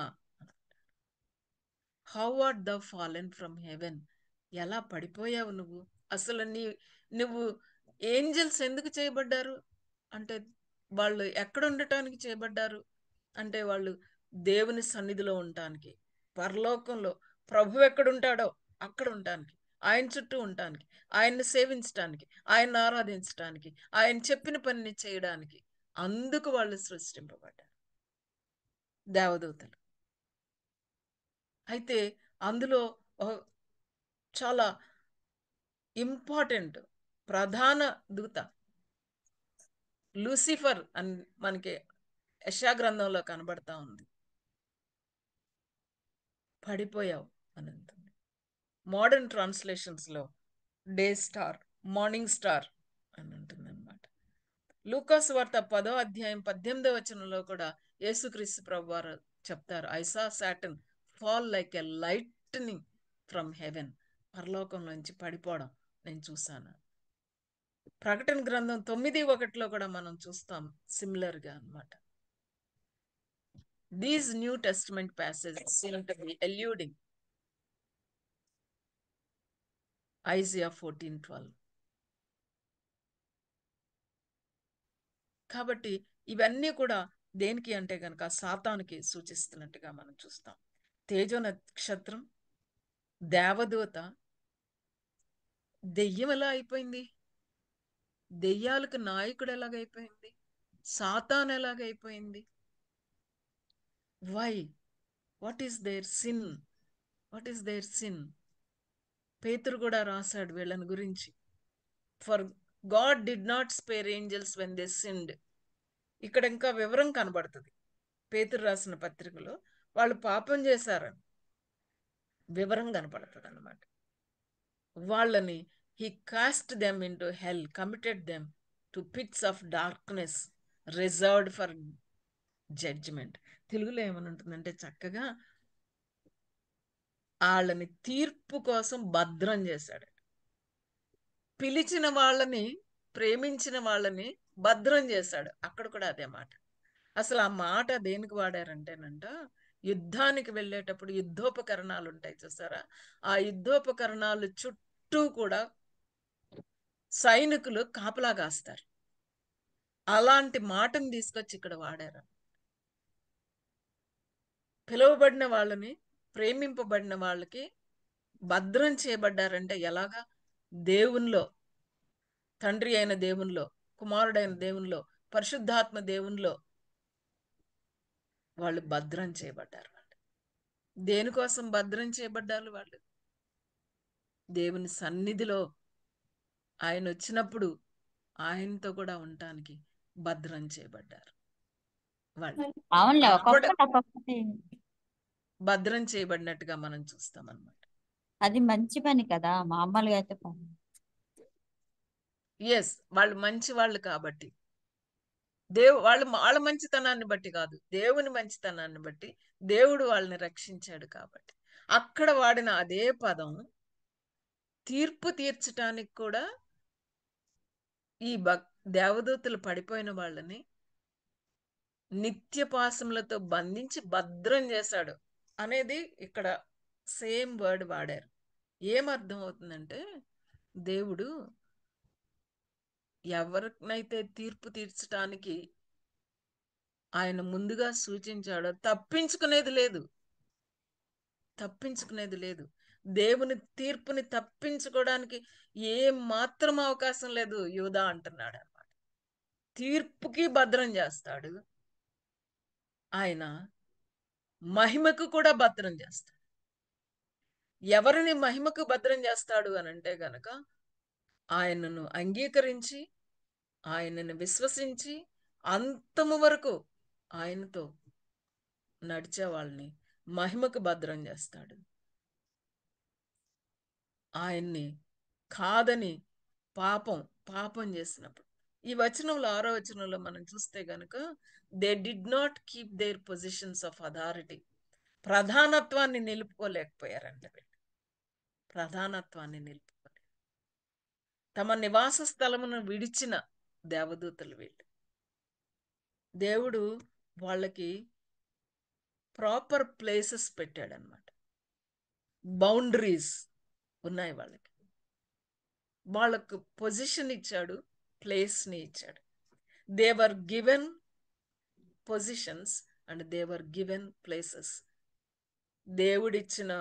how are the fallen from heaven. ఎలా పడిపోయావు నువ్వు? అసలు నువ్వు ఏంజల్స్ ఎందుకు చేయబడ్డారు అంటే, వాళ్ళు ఎక్కడ ఉండటానికి చేయబడ్డారు అంటే వాళ్ళు దేవుని సన్నిధిలో ఉండటానికి, పరలోకంలో ప్రభు ఎక్కడుంటాడో అక్కడ ఉండటానికి, ఆయన చుట్టూ ఉండటానికి, ఆయన్ని సేవించటానికి, ఆయన్ని ఆరాధించటానికి, ఆయన చెప్పిన పనిని చేయడానికి, అందుకు వాళ్ళు సృష్టింపబడ్డారు దేవదూతలు. అయితే అందులో చాలా ఇంపార్టెంట్ ప్రధాన దూత లూసిఫర్ అని మనకి యెషయా గ్రంథంలో కనబడతా ఉంది. పడిపోయావు అని అంటుంది. మోడర్న్ ట్రాన్స్లేషన్స్ లో డే స్టార్, మార్నింగ్ స్టార్ అని ఉంటుంది అనమాట. లూకాసు వార్త 10వ అధ్యాయం 18వ వచనంలో కూడా యేసుక్రీస్తు ప్రభు వారు చెప్తారు, I saw Satan fall like a lightning from heaven. పరలోకం నుంచి పడిపోవడం నేను చూశాను. ప్రకటన గ్రంథం 9:1 కూడా మనం చూస్తాం సిమిలర్ గా అన్నమాట. These New Testament passages seem to be alluding Isaiah 14:12. కాబట్టి ఇవన్నీ కూడా దేనికి అంటే గనక సాతానుకి సూచిస్తున్నట్టుగా మనం చూస్తాం. తేజో నక్షత్రం, దేవదూత, దెయ్యం ఎలా అయిపోయింది, దెయ్యాలకు నాయకుడు ఎలాగైపోయింది, సాతాను ఎలాగైపోయింది, why, what is their sin, what is their sin. పేతురు కూడా రాశాడు వీళ్ళని గురించి, for God did not spare angels when they sinned. ఇక్కడ ఇంకా వివరం కనబడుతుంది పేతురు రాసిన పత్రికలో, వాళ్ళు పాపం చేశారని వివరం కనపడుతుంది అన్నమాట. వాళ్ళని he cast them into hell, committed them to pits of darkness reserved for judgment. తెలుగులో ఏమని ఉంటుందంటే చక్కగా వాళ్ళని తీర్పు కోసం భద్రం చేశాడు. పిలిచిన వాళ్ళని, ప్రేమించిన వాళ్ళని భద్రం చేశాడు. అక్కడ కూడా అదే మాట. అసలు ఆ మాట దేనికి వాడారంటేనంట, యుద్ధానికి వెళ్ళేటప్పుడు యుద్ధోపకరణాలు ఉంటాయి చూసారా, ఆ యుద్ధోపకరణాలు చుట్టూ కూడా సైనికులు కాపలా కాస్తారు. అలాంటి మాటను తీసుకొచ్చి ఇక్కడ వాడారు. పిలువబడిన వాళ్ళని, ప్రేమింపబడిన వాళ్ళకి భద్రం చేయబడ్డారంటే ఎలాగా, దేవునిలో, తండ్రి అయిన దేవునిలో, కుమారుడైన దేవునిలో, పరిశుద్ధాత్మ దేవునిలో వాళ్ళు భద్రం చేయబడ్డారు. వాళ్ళు దేనికోసం భద్రం చేయబడ్డారు? వాళ్ళు దేవుని సన్నిధిలో ఆయన వచ్చినప్పుడు ఆయనతో కూడా ఉండటానికి భద్రం చేయబడ్డారు. వాళ్ళు అవునులే, అక్కడ ఒక్కొక్కటి భద్రం చేయబడినట్టుగా మనం చూస్తాం అన్నమాట. అది మంచి పని కదా, మామూలుగా అయితే పని. ఎస్, వాళ్ళు మంచి వాళ్ళు కాబట్టి, వాళ్ళ మంచితనాన్ని బట్టి కాదు, దేవుని మంచితనాన్ని బట్టి దేవుడు వాళ్ళని రక్షించాడు కాబట్టి. అక్కడ వాడిన అదే పదం తీర్పు తీర్చటానికి కూడా ఈ దేవదూతలు పడిపోయిన వాళ్ళని నిత్యపాసములతో బంధించి భద్రం చేశాడు అనేది ఇక్కడ సేమ్ వర్డ్ వాడారు. ఏమర్థం అవుతుందంటే, దేవుడు ఎవరినైతే తీర్పు తీర్చడానికి ఆయన ముందుగా సూచించాడో తప్పించుకునేది లేదు, తప్పించుకునేది లేదు. దేవుని తీర్పుని తప్పించుకోవడానికి ఏ మాత్రం అవకాశం లేదు. యూదా అంటున్నాడు అన్నమాట, తీర్పుకి భద్రం చేస్తాడు ఆయన, మహిమకు కూడా భద్రం చేస్తాడు. ఎవరిని మహిమకు భద్రం చేస్తాడు అని అంటే గనక, ఆయనను అంగీకరించి, ఆయనను విశ్వసించి అంతము వరకు ఆయనతో నడిచే వాళ్ళని మహిమకు భద్రం చేస్తాడు. ఆయన్ని కాదని పాపం చేసినప్పుడు, ఈ వచనంలో 6వ వచనంలో మనం చూస్తే గనుక, they did not keep their positions of authority. ప్రధానత్వాన్ని నిలుపుకోలేకపోయారంట వీళ్ళు, ప్రధానత్వాన్ని నిలుపుకోలేరు. తమ నివాస స్థలమును విడిచిన దేవదూతలు వీళ్ళు. దేవుడు వాళ్ళకి ప్రాపర్ ప్లేసెస్ పెట్టాడనమాట, బౌండరీస్ ఉన్నాయి వాళ్ళకు పొజిషన్ ఇచ్చాడు, ప్లేస్ని ఇచ్చాడు. They were given positions and they were given places. దేవుడిచ్చిన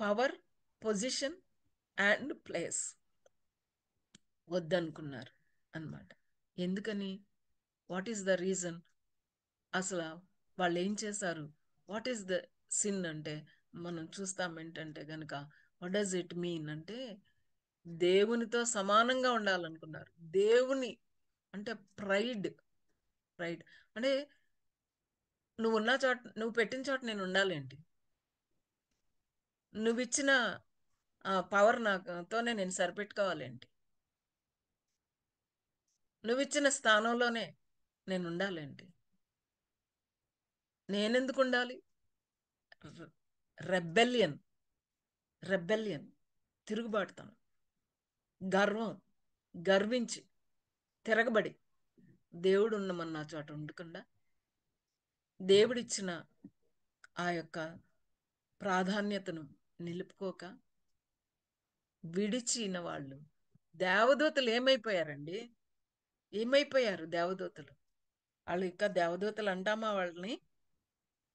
పవర్, పొజిషన్ అండ్ ప్లేస్ వద్దనుకున్నారు అన్నమాట. ఎందుకని? What is the reason? అసలు వాళ్ళు ఏం చేశారు? వాట్ ఈస్ ద సిన్ అంటే మనం చూస్తాం ఏంటంటే గనక, వాట్ డస్ ఇట్ మీన్ అంటే దేవునితో సమానంగా ఉండాలనుకున్నారు. దేవుని అంటే ప్రైడ్ అంటే నువ్వు ఉన్న చోట, నువ్వు పెట్టిన చోట నేను ఉండాలేంటి, నువ్వు ఇచ్చిన పవర్ నాతోనే నేను సరిపెట్టుకోవాలేంటి, నువ్వు ఇచ్చిన స్థానంలోనే నేను ఉండాలేంటి, నేనెందుకు ఉండాలి? రెబెలియన్ తిరుగుబాటుతనం, గర్వించి తిరగబడి దేవుడు ఉన్నమన్న చోట ఉండకుండా దేవుడిచ్చిన ఆ యొక్క ప్రాధాన్యతను నిలుపుకోక విడిచిన వాళ్ళు దేవదూతలు ఏమైపోయారండి? ఏమైపోయారు దేవదూతలు? వాళ్ళు ఇంకా దేవదూతలు అంటామా? వాళ్ళని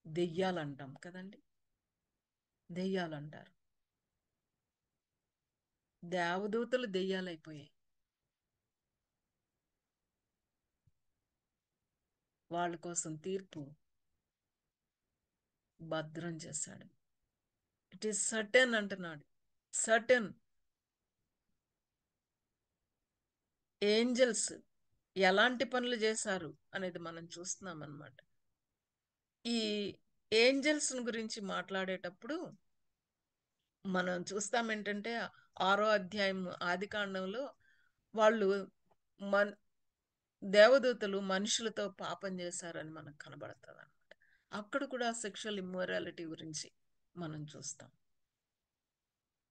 దెయ్యాలు అంటాం కదండి, దెయ్యాలు అంటారు. దేవదూతలు దెయ్యాలైపోయాయి. వాళ్ళ కోసం తీర్పు భద్రం చేశాడు. ఇట్ ఈస్ సర్టెన్ అంటున్నాడు. సర్టెన్. ఏంజల్స్ ఎలాంటి పనులు చేశారు అనేది మనం చూస్తున్నాం అన్నమాట. ఈ ఏంజల్స్ గురించి మాట్లాడేటప్పుడు మనం చూస్తాం ఏంటంటే 6వ అధ్యాయం ఆదికాండంలో వాళ్ళు దేవదూతలు మనుషులతో పాపం చేశారని మనకు కనబడుతుంది అనమాట. అక్కడ కూడా సెక్షువల్ ఇమ్మొరాలిటీ గురించి మనం చూస్తాం.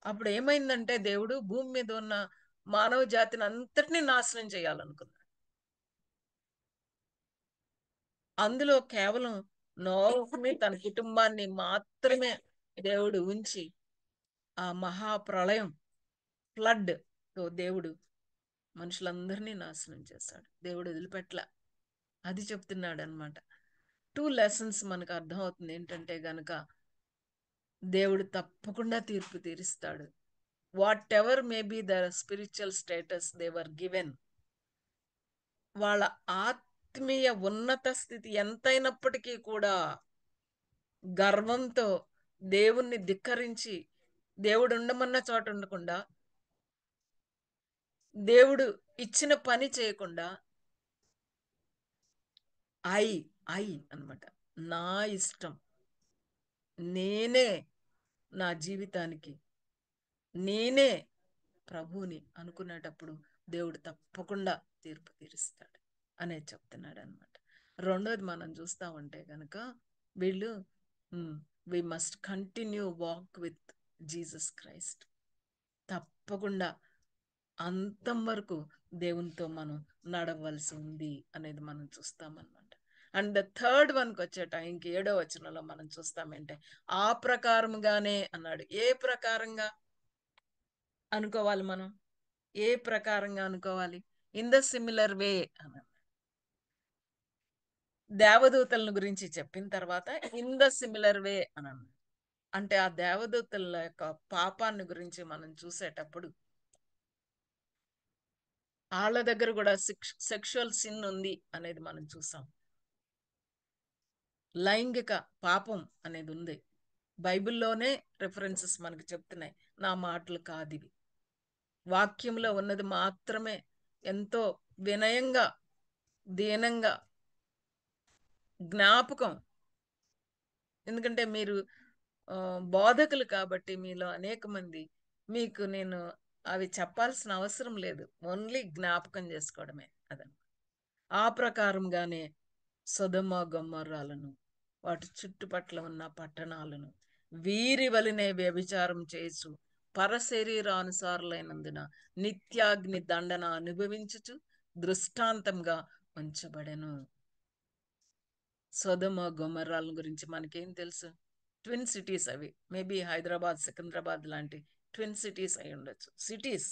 అప్పుడు ఏమైందంటే దేవుడు భూమి మీద ఉన్న మానవ జాతిని అంతటినీ నాశనం చేయాలనుకున్నాడు. అందులో కేవలం నోహుని తన కుటుంబాన్ని మాత్రమే దేవుడు ఉంచి ఆ మహాప్రళయం ఫ్లడ్ తో దేవుడు మనుషులందరినీ నాశనం చేశాడు. దేవుడు వదిలిపెట్ల. అది చెప్తున్నాడు అనమాట. 2 లెసన్స్ మనకు అర్థమవుతుంది ఏంటంటే గనక, దేవుడు తప్పకుండా తీర్పు తీరుస్తాడు. What ever may be the spiritual status they were given, వాళ్ళ ఆత్మీయ ఉన్నత స్థితి ఎంతైనప్పటికీ కూడా గర్వంతో దేవుణ్ణి ధిక్కరించి దేవుడు ఉండమన్న చోట ఉండకుండా, దేవుడు ఇచ్చిన పని చేయకుండా ఐ అన్నమాట, నా ఇష్టం, నేనే నా జీవితానికి నేనే ప్రభువుని అనుకునేటప్పుడు దేవుడు తప్పకుండా తీర్పు తీరుస్తాడు అనేది చెప్తున్నాడు అనమాట. రెండోది మనం చూస్తా ఉంటే కనుక, వీళ్ళు we must continue walk with Jesus Christ. తప్పకుండా అంతం వరకు దేవునితో మనం నడవలసి ఉంది అనేది మనం చూస్తామన్నమాట. అండ్ ద థర్డ్ వన్కి వచ్చే టైంకి 7వ వచనంలో మనం చూస్తామంటే ఆ ప్రకారముగానే అన్నాడు. ఏ ప్రకారంగా అనుకోవాలి మనం? ఏ ప్రకారంగా అనుకోవాలి? ఇన్ ద సిమిలర్ వే అన్నాడు. దేవదూతలను గురించి చెప్పిన తర్వాత ఇన్ ద సిమిలర్ వే అన్నాడు. అంటే ఆ దేవదూతల యొక్క పాపాన్ని గురించి మనం చూసేటప్పుడు వాళ్ళ దగ్గర కూడా సెక్షువల్ సిన్ ఉంది అనేది మనం చూసాం. లైంగిక పాపం అనేది ఉంది. బైబిల్లోనే రెఫరెన్సెస్ మనకు చెప్తున్నాయి. నా మాటలు కాదు ఇవి, వాక్యంలో ఉన్నది మాత్రమే ఎంతో వినయంగా దీనంగా జ్ఞాపకం. ఎందుకంటే మీరు బోధకులు కాబట్టి మీలో అనేక మంది, మీకు నేను అవి చెప్పాల్సిన అవసరం లేదు, ఓన్లీ జ్ఞాపకం చేసుకోవడమే. అదనమాట. ఆ ప్రకారంగానే సొదొమ గొమొర్రాలను వాటి చుట్టుపట్ల ఉన్న పట్టణాలను వీరి వలనే వ్యభిచారం చేసు పరశరీరానుసారులైనందున నిత్యాగ్ని దండన అనుభవించుచు దృష్టాంతంగా ఉంచబడెను. సొదొమ గొమొర్రాల గురించి మనకేం తెలుసు? ట్విన్ సిటీస్ అవి. మేబీ హైదరాబాద్, సికింద్రాబాద్ లాంటి ట్విన్ సిటీస్ అయి ఉండొచ్చు. Cities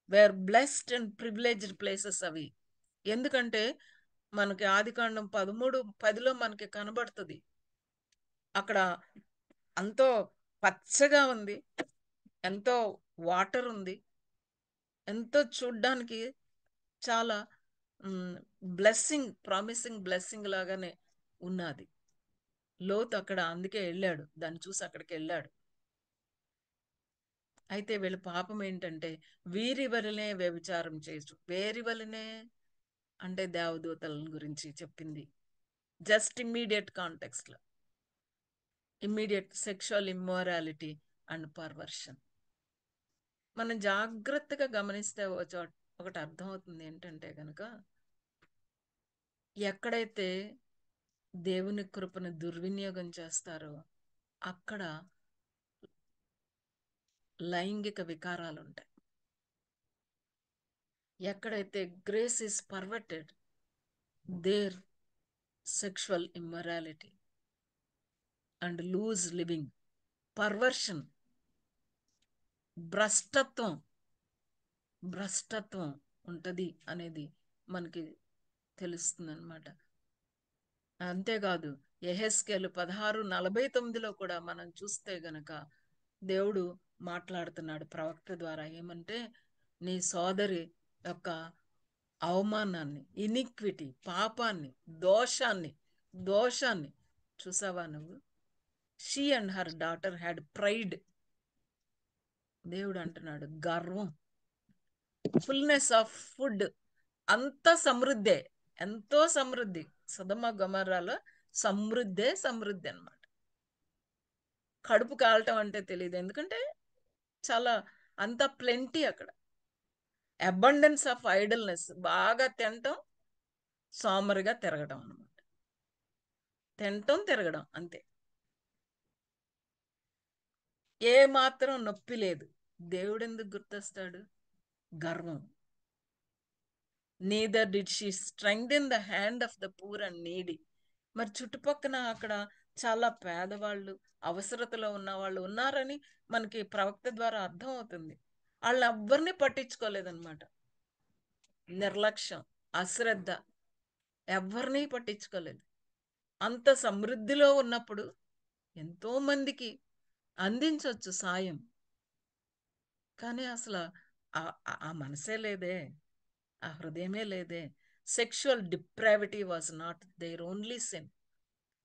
were blessed and privileged places అవి. ఎందుకంటే మనకి ఆదికాండం 13:10లో మనకి కనబడుతుంది. అక్కడ ఎంతో పచ్చగా ఉంది, ఎంతో వాటర్ ఉంది, ఎంతో చూడ్డానికి చాలా ప్రామిసింగ్ బ్లెస్సింగ్ లాగానే ఉన్నది. లోతు అక్కడ అందుకే వెళ్ళాడు, దాన్ని చూసి అక్కడికి వెళ్ళాడు. అయితే వీళ్ళ పాపం ఏంటంటే వీరి వలనే వ్యభిచారం చేయొచ్చు. వేరి వలనే అంటే దేవదూతల గురించి చెప్పింది. జస్ట్ ఇమ్మీడియట్ కాంటెక్స్ట్ లో immediate sexual immorality and perversion. మనం జాగ్రత్తగా గమనిస్తే ఒకటి అర్థమవుతుంది ఏంటంటే గనక, ఎక్కడైతే దేవుని కృపను దుర్వినియోగం చేస్తారో అక్కడ లైంగిక వికారాలు ఉంటాయి. ఎక్కడైతే grace is perverted, there sexual immorality and loose living, perversion, భ్రష్టత్వం ఉంటుంది అనేది మనకి తెలుస్తుంది అనమాట. అంతేకాదు యెహెజ్కేలు 16:49లో కూడా మనం చూస్తే గనక దేవుడు మాట్లాడుతున్నాడు ప్రవక్త ద్వారా. ఏమంటే, నీ సోదరి యొక్క అవమానాన్ని, ఇనిక్విటీ, పాపాన్ని, దోషాన్ని చూసావా నువ్వు? She and her daughter had pride. దేవుడు అంటున్నాడు గర్వం, ఫుల్నెస్ ఆఫ్ ఫుడ్, అంత సమృద్ధే, ఎంతో సమృద్ధి. సొదొమ గొమొర్రాలో సమృద్ధి అన్నమాట. కడుపు కాలటం అంటే తెలియదు, ఎందుకంటే చాలా అంత ప్లెంటీ అక్కడ. అబండెన్స్ ఆఫ్ ఐడల్నెస్, బాగా తినటం, సోమరిగా తిరగడం అనమాట. తినటం తిరగడం అంతే, ఏ మాత్రం నొప్పి లేదు. దేవుడు ఎందుకు గుర్తొస్తాడు? గర్వం. Neither did she strengthen the hand of the poor and needy. మరి చుట్టుపక్కన అక్కడ చాలా పేదవాళ్ళు, అవసరతలో ఉన్న వాళ్ళు ఉన్నారని మనకి ప్రవక్త ద్వారా అర్థం అవుతుంది. వాళ్ళు ఎవ్వరిని పట్టించుకోలేదన్నమాట. నిర్లక్ష్యం, అశ్రద్ధ, ఎవరిని పట్టించుకోలేదు. అంత సమృద్ధిలో ఉన్నప్పుడు ఎంతో మందికి అందించవచ్చు సాయం, కానీ అసలు ఆ మనసే లేదే, ఆ హృదయమే లేదే. Sexual depravity was not their only sin.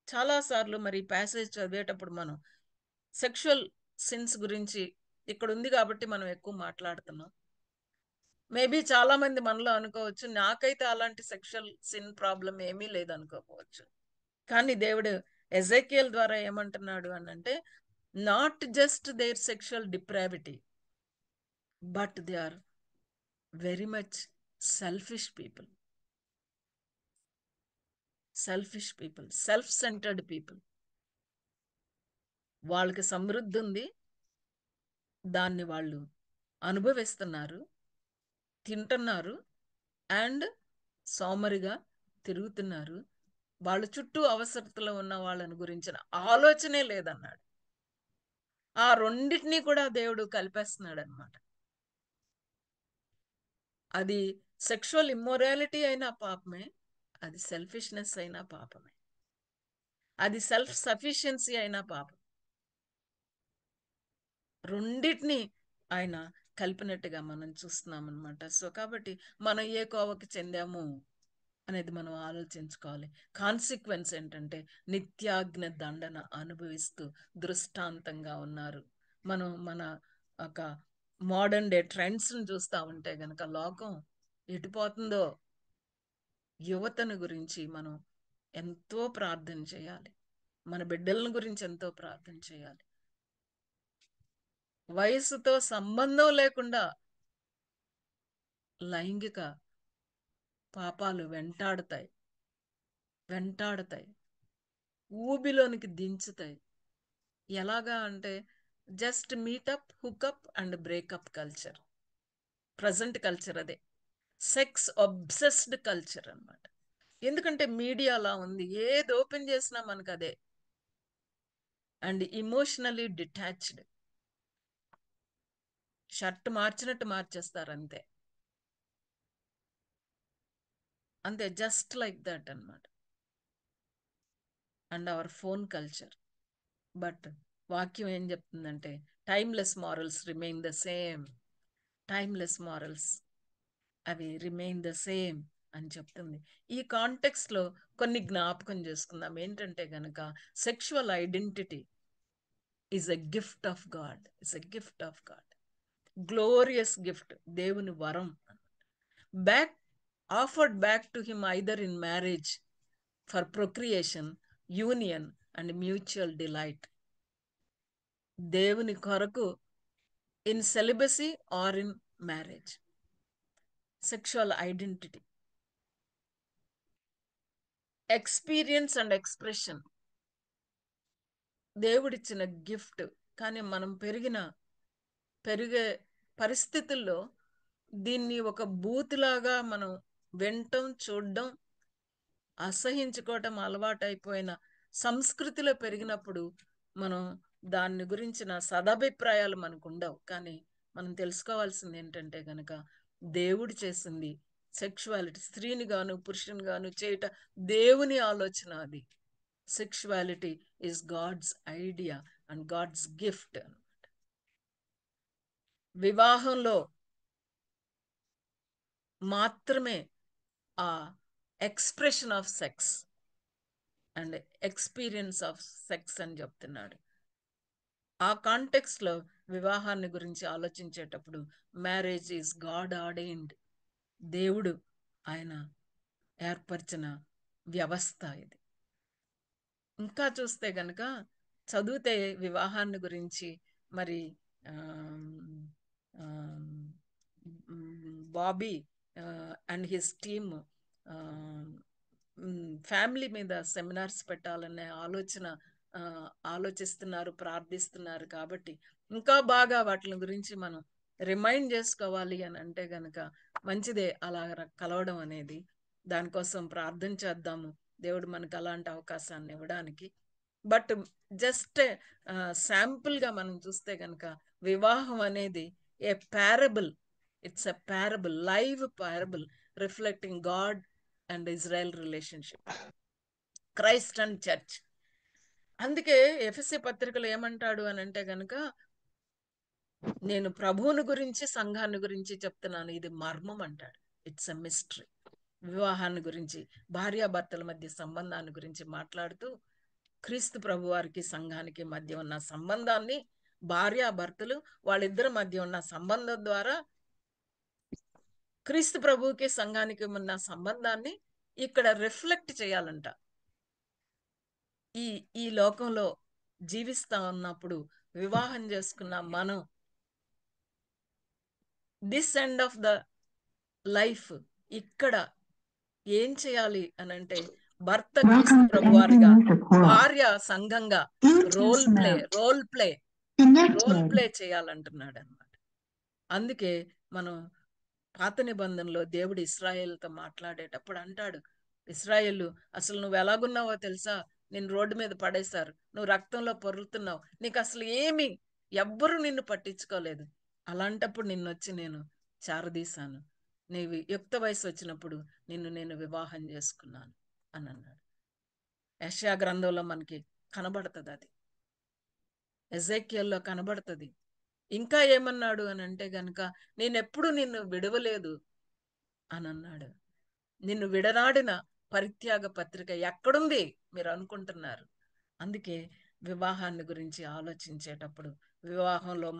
చాలాసార్లు మరి ప్యాసేజ్ చదివేటప్పుడు మనం సెక్షువల్ సిన్స్ గురించి ఇక్కడ ఉంది కాబట్టి మనం ఎక్కువ మాట్లాడుతున్నాం. మేబీ చాలా మంది మనలో అనుకోవచ్చు, నాకైతే అలాంటి సెక్షువల్ సిన్ ప్రాబ్లం ఏమీ లేదనుకోవచ్చు. కానీ దేవుడు ఎజెకియల్ ద్వారా ఏమంటున్నాడు అని అంటే, not just their sexual depravity, but they are very much selfish people, self centred people. వాళ్ళకి సమృద్ధి ఉంది, దాన్ని వాళ్ళు అనుభవిస్తున్నారు, తింటున్నారు అండ్ సోమరిగా తిరుగుతున్నారు. వాళ్ళ చుట్టూ అవసరతలో ఉన్న వాళ్ళని గురించిన ఆలోచనే లేదన్నాడు. ఆ రెండింటినీ కూడా దేవుడు కలిపేస్తున్నాడు అనమాట. అది సెక్షువల్ ఇమ్మొరాలిటీ అయినా పాపమే, అది సెల్ఫిష్నెస్ అయినా పాపమే, అది సెల్ఫ్ సఫిషియన్సీ అయినా పాపం. రెండింటినీ ఆయన కలిపినట్టుగా మనం చూస్తున్నాం అనమాట. సో కాబట్టి మనం ఏ కోవకి చెందాము అనేది మనం ఆలోచించుకోవాలి. కాన్సిక్వెన్స్ ఏంటంటే నిత్యాగ్న దండన అనుభవిస్తూ దృష్టాంతంగా ఉన్నారు. మనం మన ఒక మోడర్న్ డే ట్రెండ్స్ని చూస్తూ ఉంటే గనక లోకం ఎటుపోతుందో, యువతను గురించి మనం ఎంతో ప్రార్థన చేయాలి, మన బిడ్డల గురించి ఎంతో ప్రార్థన చేయాలి. వయసుతో సంబంధం లేకుండా లైంగిక పాపాలు వెంటాడుతాయి, ఊబిలోనికి దించుతాయి. ఎలాగా అంటే just meetup, hookup and breakup culture, present culture అదే. సెక్స్ అబ్సెస్డ్ కల్చర్ అన్నమాట. ఎందుకంటే మీడియా అలా ఉంది, ఏది ఓపెన్ చేసినా మనకు అదే. అండ్ ఇమోషనలీ డిటాచ్డ్, షర్ట్ మార్చినట్టు మార్చేస్తారు అంతే. అంతే, జస్ట్ లైక్ దట్ అన్నమాట. And hour phone culture. But వాక్యం ఏం చెప్తుందంటే timeless morals remain the same. Timeless morals అవి రిమైన్ ద సేమ్ అని చెప్తుంది. ఈ కాంటెక్స్ట్ లో కొన్ని జ్ఞాపకం చేసుకుందాం. ఏంటంటే గనక sexual identity is a gift of God. Is a gift of God, glorious gift, దేవుని వరం. Back offered back to him either in marriage for procreation, union and mutual delight. దేవుని కొరకు in celibacy or in marriage. Sexual identity, experience and expression, దేవుడిచ్చిన gift. కానీ మనం పెరిగే పరిస్థితుల్లో దీన్ని ఒక బూతులాగా మనం వినటం, చూడడం, అసహించుకోవటం అలవాటైపోయిన సంస్కృతిలో పెరిగినప్పుడు మనం దాని గురించిన సదభిప్రాయాలు మనకు ఉండవు. కానీ మనం తెలుసుకోవాల్సింది ఏంటంటే గనక దేవుడు చేసింది సెక్షువాలిటీ, స్త్రీని గాను పురుషుని గాను చేయట దేవుని ఆలోచన. అది sexuality is God's idea and God's gift. వివాహంలో మాత్రమే ఆ expression of sex and experience of sex అని చెప్తున్నాడు. ఆ కాంటెక్స్ట్ లో వివాహాన్ని గురించి ఆలోచించేటప్పుడు మ్యారేజ్ ఈజ్ గాడ్ ఆర్డైన్డ్. దేవుడు ఆయన ఏర్పరిచిన వ్యవస్థ ఇది. ఇంకా చూస్తే గనక చదివితే వివాహాన్ని గురించి మరి Bobby and his team family మీద సెమినార్స్ పెట్టాలనే ఆలోచిస్తున్నారు, ప్రార్థిస్తున్నారు. కాబట్టి ఇంకా బాగా వాటి గురించి మనం రిమైండ్ చేసుకోవాలి అని అంటే గనక మంచిదే అలా కలవడం అనేది. దానికోసం ప్రార్థన చేద్దాము, దేవుడు మనకు అలాంటి అవకాశాన్ని ఇవ్వడానికి. బట్ జస్ట్ శాంపుల్గా మనం చూస్తే కనుక వివాహం అనేది a parable. It's a parable, live parable reflecting God and Israel relationship, Christ and church. అందుకే ఎఫెసీ పత్రికలు ఏమంటాడు అని అంటే గనక నేను ప్రభువుని గురించి సంఘాన్ని గురించి చెప్తున్నాను, ఇది మర్మం అంటాడు. It's a mystery. వివాహాన్ని గురించి, భార్యాభర్తల మధ్య సంబంధాన్ని గురించి మాట్లాడుతూ క్రీస్తు ప్రభు వారికి సంఘానికి మధ్య ఉన్న సంబంధాన్ని, భార్యాభర్తలు వాళ్ళిద్దరి మధ్య ఉన్న సంబంధం ద్వారా క్రీస్తు ప్రభువుకి సంఘానికి ఉన్న సంబంధాన్ని ఇక్కడ రిఫ్లెక్ట్ చేయాలంట. ఈ లోకంలో జీవిస్తా ఉన్నప్పుడు వివాహం చేసుకున్న మనం this end of the life ఇక్కడ ఏం చేయాలి అని అంటే భర్త క్రీస్తు ప్రభు వారిగా, భార్య సంఘంగా రోల్ ప్లే చేయాలంటున్నాడు అన్నమాట. అందుకే మనం పాత నిబంధనలో దేవుడు ఇశ్రాయేలుతో మాట్లాడేటప్పుడు అంటాడు, ఇశ్రాయేలు అసలు నువ్వు ఎలాగున్నావో తెలుసా, నేను రోడ్డు మీద పడేశారు, నువ్వు రక్తంలో పొర్లుతున్నావు, నీకు అసలు ఏమి ఎవ్వరూ నిన్ను పట్టించుకోలేదు, అలాంటప్పుడు నిన్నొచ్చి నేను చారదీశాను, నీవు యుక్త వయసు వచ్చినప్పుడు నేను వివాహం చేసుకున్నాను అని అన్నాడు. యెషయా గ్రంథంలో మనకి కనబడుతుంది, అది ఎజెకియల్లో కనబడుతుంది. ఇంకా ఏమన్నాడు అని అంటే గనక నేనెప్పుడు నిన్ను విడవలేదు అని అన్నాడు. నిన్ను విడనాడిన పరిత్యాగ పత్రిక ఎక్కడుంది మీరు అనుకుంటున్నారు. అందుకే వివాహాన్ని గురించి ఆలోచించేటప్పుడు వివాహంలో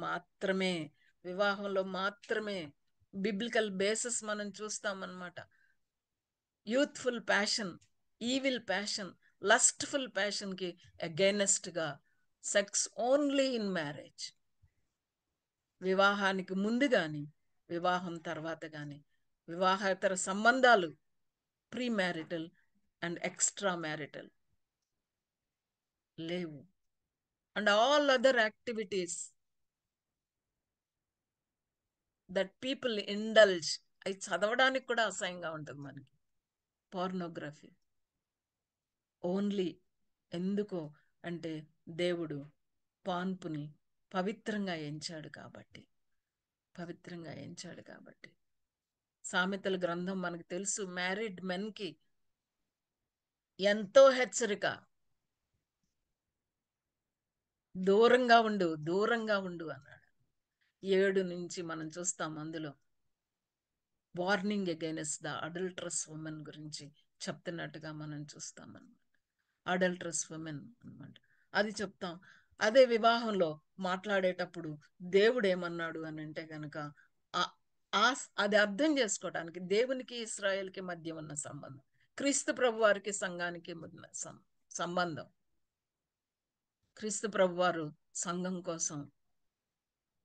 మాత్రమే బిబ్లికల్ బేసిస్ మనం చూస్తామన్నమాట. Youthful passion, evil passion, lustful passion కి అగైనెస్ట్ గా సెక్స్ ఓన్లీ ఇన్ మ్యారేజ్. వివాహానికి ముందు కానీ వివాహం తర్వాత కానీ వివాహేతర సంబంధాలు pre marital and extra marital లేవు. And all other activities that people indulge, అవి చదవడానికి కూడా అసహ్యంగా ఉంటుంది మనకి. పోర్నోగ్రఫీ ఓన్లీ ఎందుకో అంటే దేవుడు పాన్పుని పవిత్రంగా ఎంచాడు కాబట్టి సామెతల గ్రంథం మనకు తెలుసు, మ్యారీడ్ మెన్ కి ఎంతో హెచ్చరిక. దూరంగా ఉండు, దూరంగా ఉండు అన్నాడు. 7 నుంచి మనం చూస్తాం, అందులో warning against the adulterous women గురించి చెప్తున్నట్టుగా మనం చూస్తాం అన్నమాట. అడల్ట్రస్ ఉమెన్ అన్నమాట, అది చెప్తాం. అదే వివాహంలో మాట్లాడేటప్పుడు దేవుడు ఏమన్నాడు అని అంటే గనక అది అర్థం చేసుకోవడానికి దేవునికి ఇశ్రాయేల్కి మధ్య ఉన్న సంబంధం, క్రీస్తు ప్రభు వారికి సంఘానికి ఉన్న సంబంధం. క్రీస్తు ప్రభు వారు సంఘం కోసం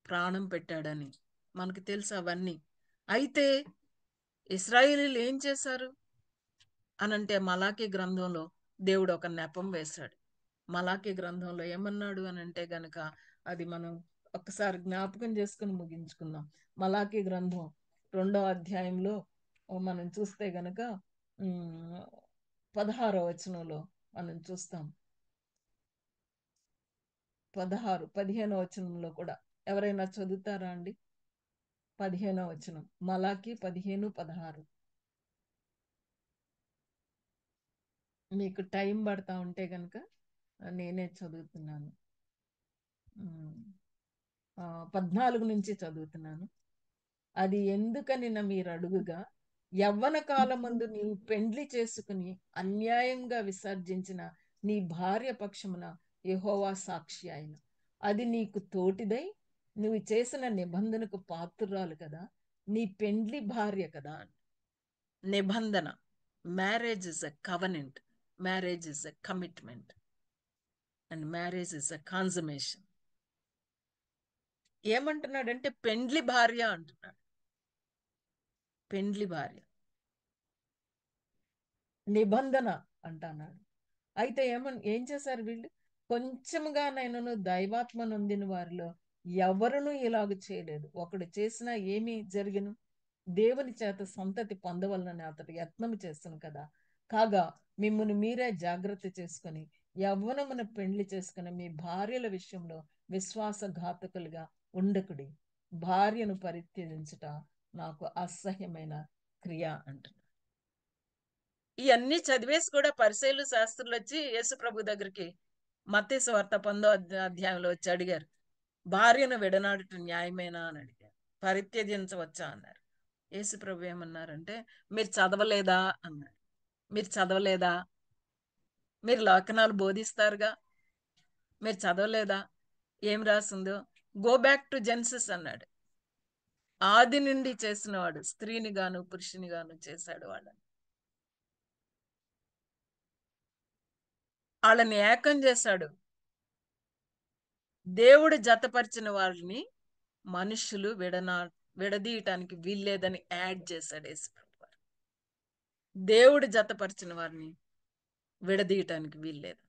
ప్రాణం పెట్టాడని మనకు తెలుసు అవన్నీ. అయితే ఇశ్రాయేలీలు ఏం చేశారు అనంటే మలాకీ గ్రంథంలో దేవుడు ఒక నెపం వేశాడు. మలాకీ గ్రంథంలో ఏమన్నాడు అని అంటే గనక అది మనం ఒక్కసారి జ్ఞాపకం చేసుకుని ముగించుకుందాం. మలాకీ గ్రంథం 2వ అధ్యాయంలో మనం చూస్తే గనక 16వ వచనంలో మనం చూస్తాం. 15వ వచనంలో కూడా ఎవరైనా చదువుతారా అండి? 15వ వచనం, మలాకీ 15, 16. మీకు టైం పడతా ఉంటే కనుక నేనే చదువుతున్నాను. 14 నుంచి చదువుతున్నాను. అది ఎందుకని మీరు అడుగుగా, యవ్వన కాలమందు నీవు పెండ్లి చేసుకుని అన్యాయంగా విసర్జించిన నీ భార్య పక్షమున యెహోవా సాక్షి ఆయన. అది నీకు తోటిదై నువ్వు చేసిన నిబంధనకు పాత్రురాలు కదా, నీ పెండ్లి భార్య కదా. నిబంధన, marriage is a covenant, marriage is a commitment, and marriage is a consummation. ఏమంటున్నాడంటే పెండ్లి భార్య అంటున్నాడు. పెండ్లి భార్య, నిబంధన అంటున్నాడు. అయితే ఏం చేశారు వీళ్ళు? కొంచెముగా నేను దైవాత్మ నొందిన వారిలో ఎవరునూ ఇలాగ చేయలేదు. ఒకడు చేసినా ఏమీ జరిగిను, దేవుని చేత సంతతి పొందవలనని అతడు యత్నము చేస్తాను కదా. కాగా మిమ్మల్ని మీరే జాగ్రత్త చేసుకుని యవ్వనమున పెండ్లి చేసుకుని మీ భార్యల విషయంలో విశ్వాసఘాతకులుగా ఉండకుడి. భార్యను పరిత్యజించుట నాకు అసహ్యమైన క్రియ అంటున్నాడు. ఇవన్నీ చదివేసి కూడా పరిసయ్యులు శాస్త్రులు వచ్చి యేసు ప్రభు దగ్గరికి మత్తయి సువార్త 19వ అధ్యాయంలో వచ్చి అడిగారు, భార్యను విడనాడుట న్యాయమేనా అని అడిగారు. పరిత్యజించవచ్చా అన్నారు. యేసు ప్రభు ఏమన్నారంటే, మీరు చదవలేదా అన్నారు. మీరు చదవలేదా? మీరు లేఖనాలు బోధిస్తారుగా, మీరు చదవలేదా? ఏం రాసిందో గో బ్యాక్ టు జెన్సిస్ అన్నాడు. ఆది నుండి చేసినవాడు స్త్రీని గాను పురుషుని గాను చేశాడు. వాళ్ళని ఏకం చేశాడు. దేవుడు జతపరిచిన వారిని మనుషులు విడదీయటానికి వీల్లేదని యాడ్ చేశాడు యేసుప్రభు. దేవుడు జతపరిచిన వారిని విడదీయటానికి వీల్లేదు.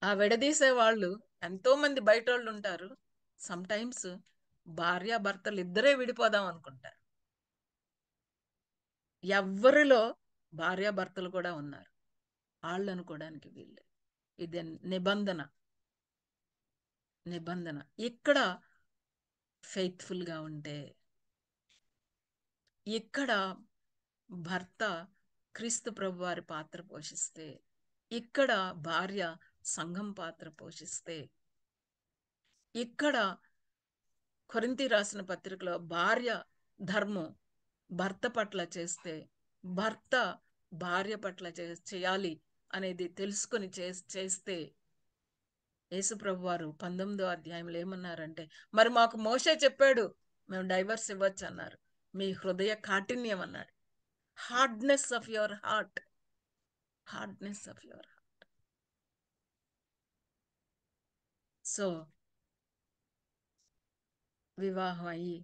ఆ విడదీసే వాళ్ళు ఎంతో మంది బయట వాళ్ళు ఉంటారు. సమ్ టైమ్స్ భార్యాభర్తలు ఇద్దరే విడిపోదాం అనుకుంటారు. ఎవరిలో భార్యాభర్తలు కూడా ఉన్నారు, వాళ్ళు అనుకోవడానికి వీల్లేదు. ఇది నిబంధన. నిబంధన ఇక్కడ ఫెయిత్ఫుల్ గా ఉంటే, ఇక్కడ భర్త క్రీస్తు ప్రభు వారి పాత్ర పోషిస్తే, ఇక్కడ భార్య సంఘం పాత్ర పోషిస్తే, ఇక్కడ కొరింథీ రాసిన పత్రికలో భార్య ధర్మం భర్త పట్ల చేస్తే, భర్త భార్య పట్ల చేయాలి అనేది తెలుసుకొని చేస్తే, యేసుప్రభు వారు 19వ అధ్యాయంలో ఏమన్నారంటే, మరి మాకు మోషే చెప్పాడు మేము డైవర్స్ ఇవ్వచ్చు అన్నారు. మీ హృదయ కాఠిన్యం అన్నాడు. Hardness of your heart, hardness of your heart. So వివాహం అయ్యి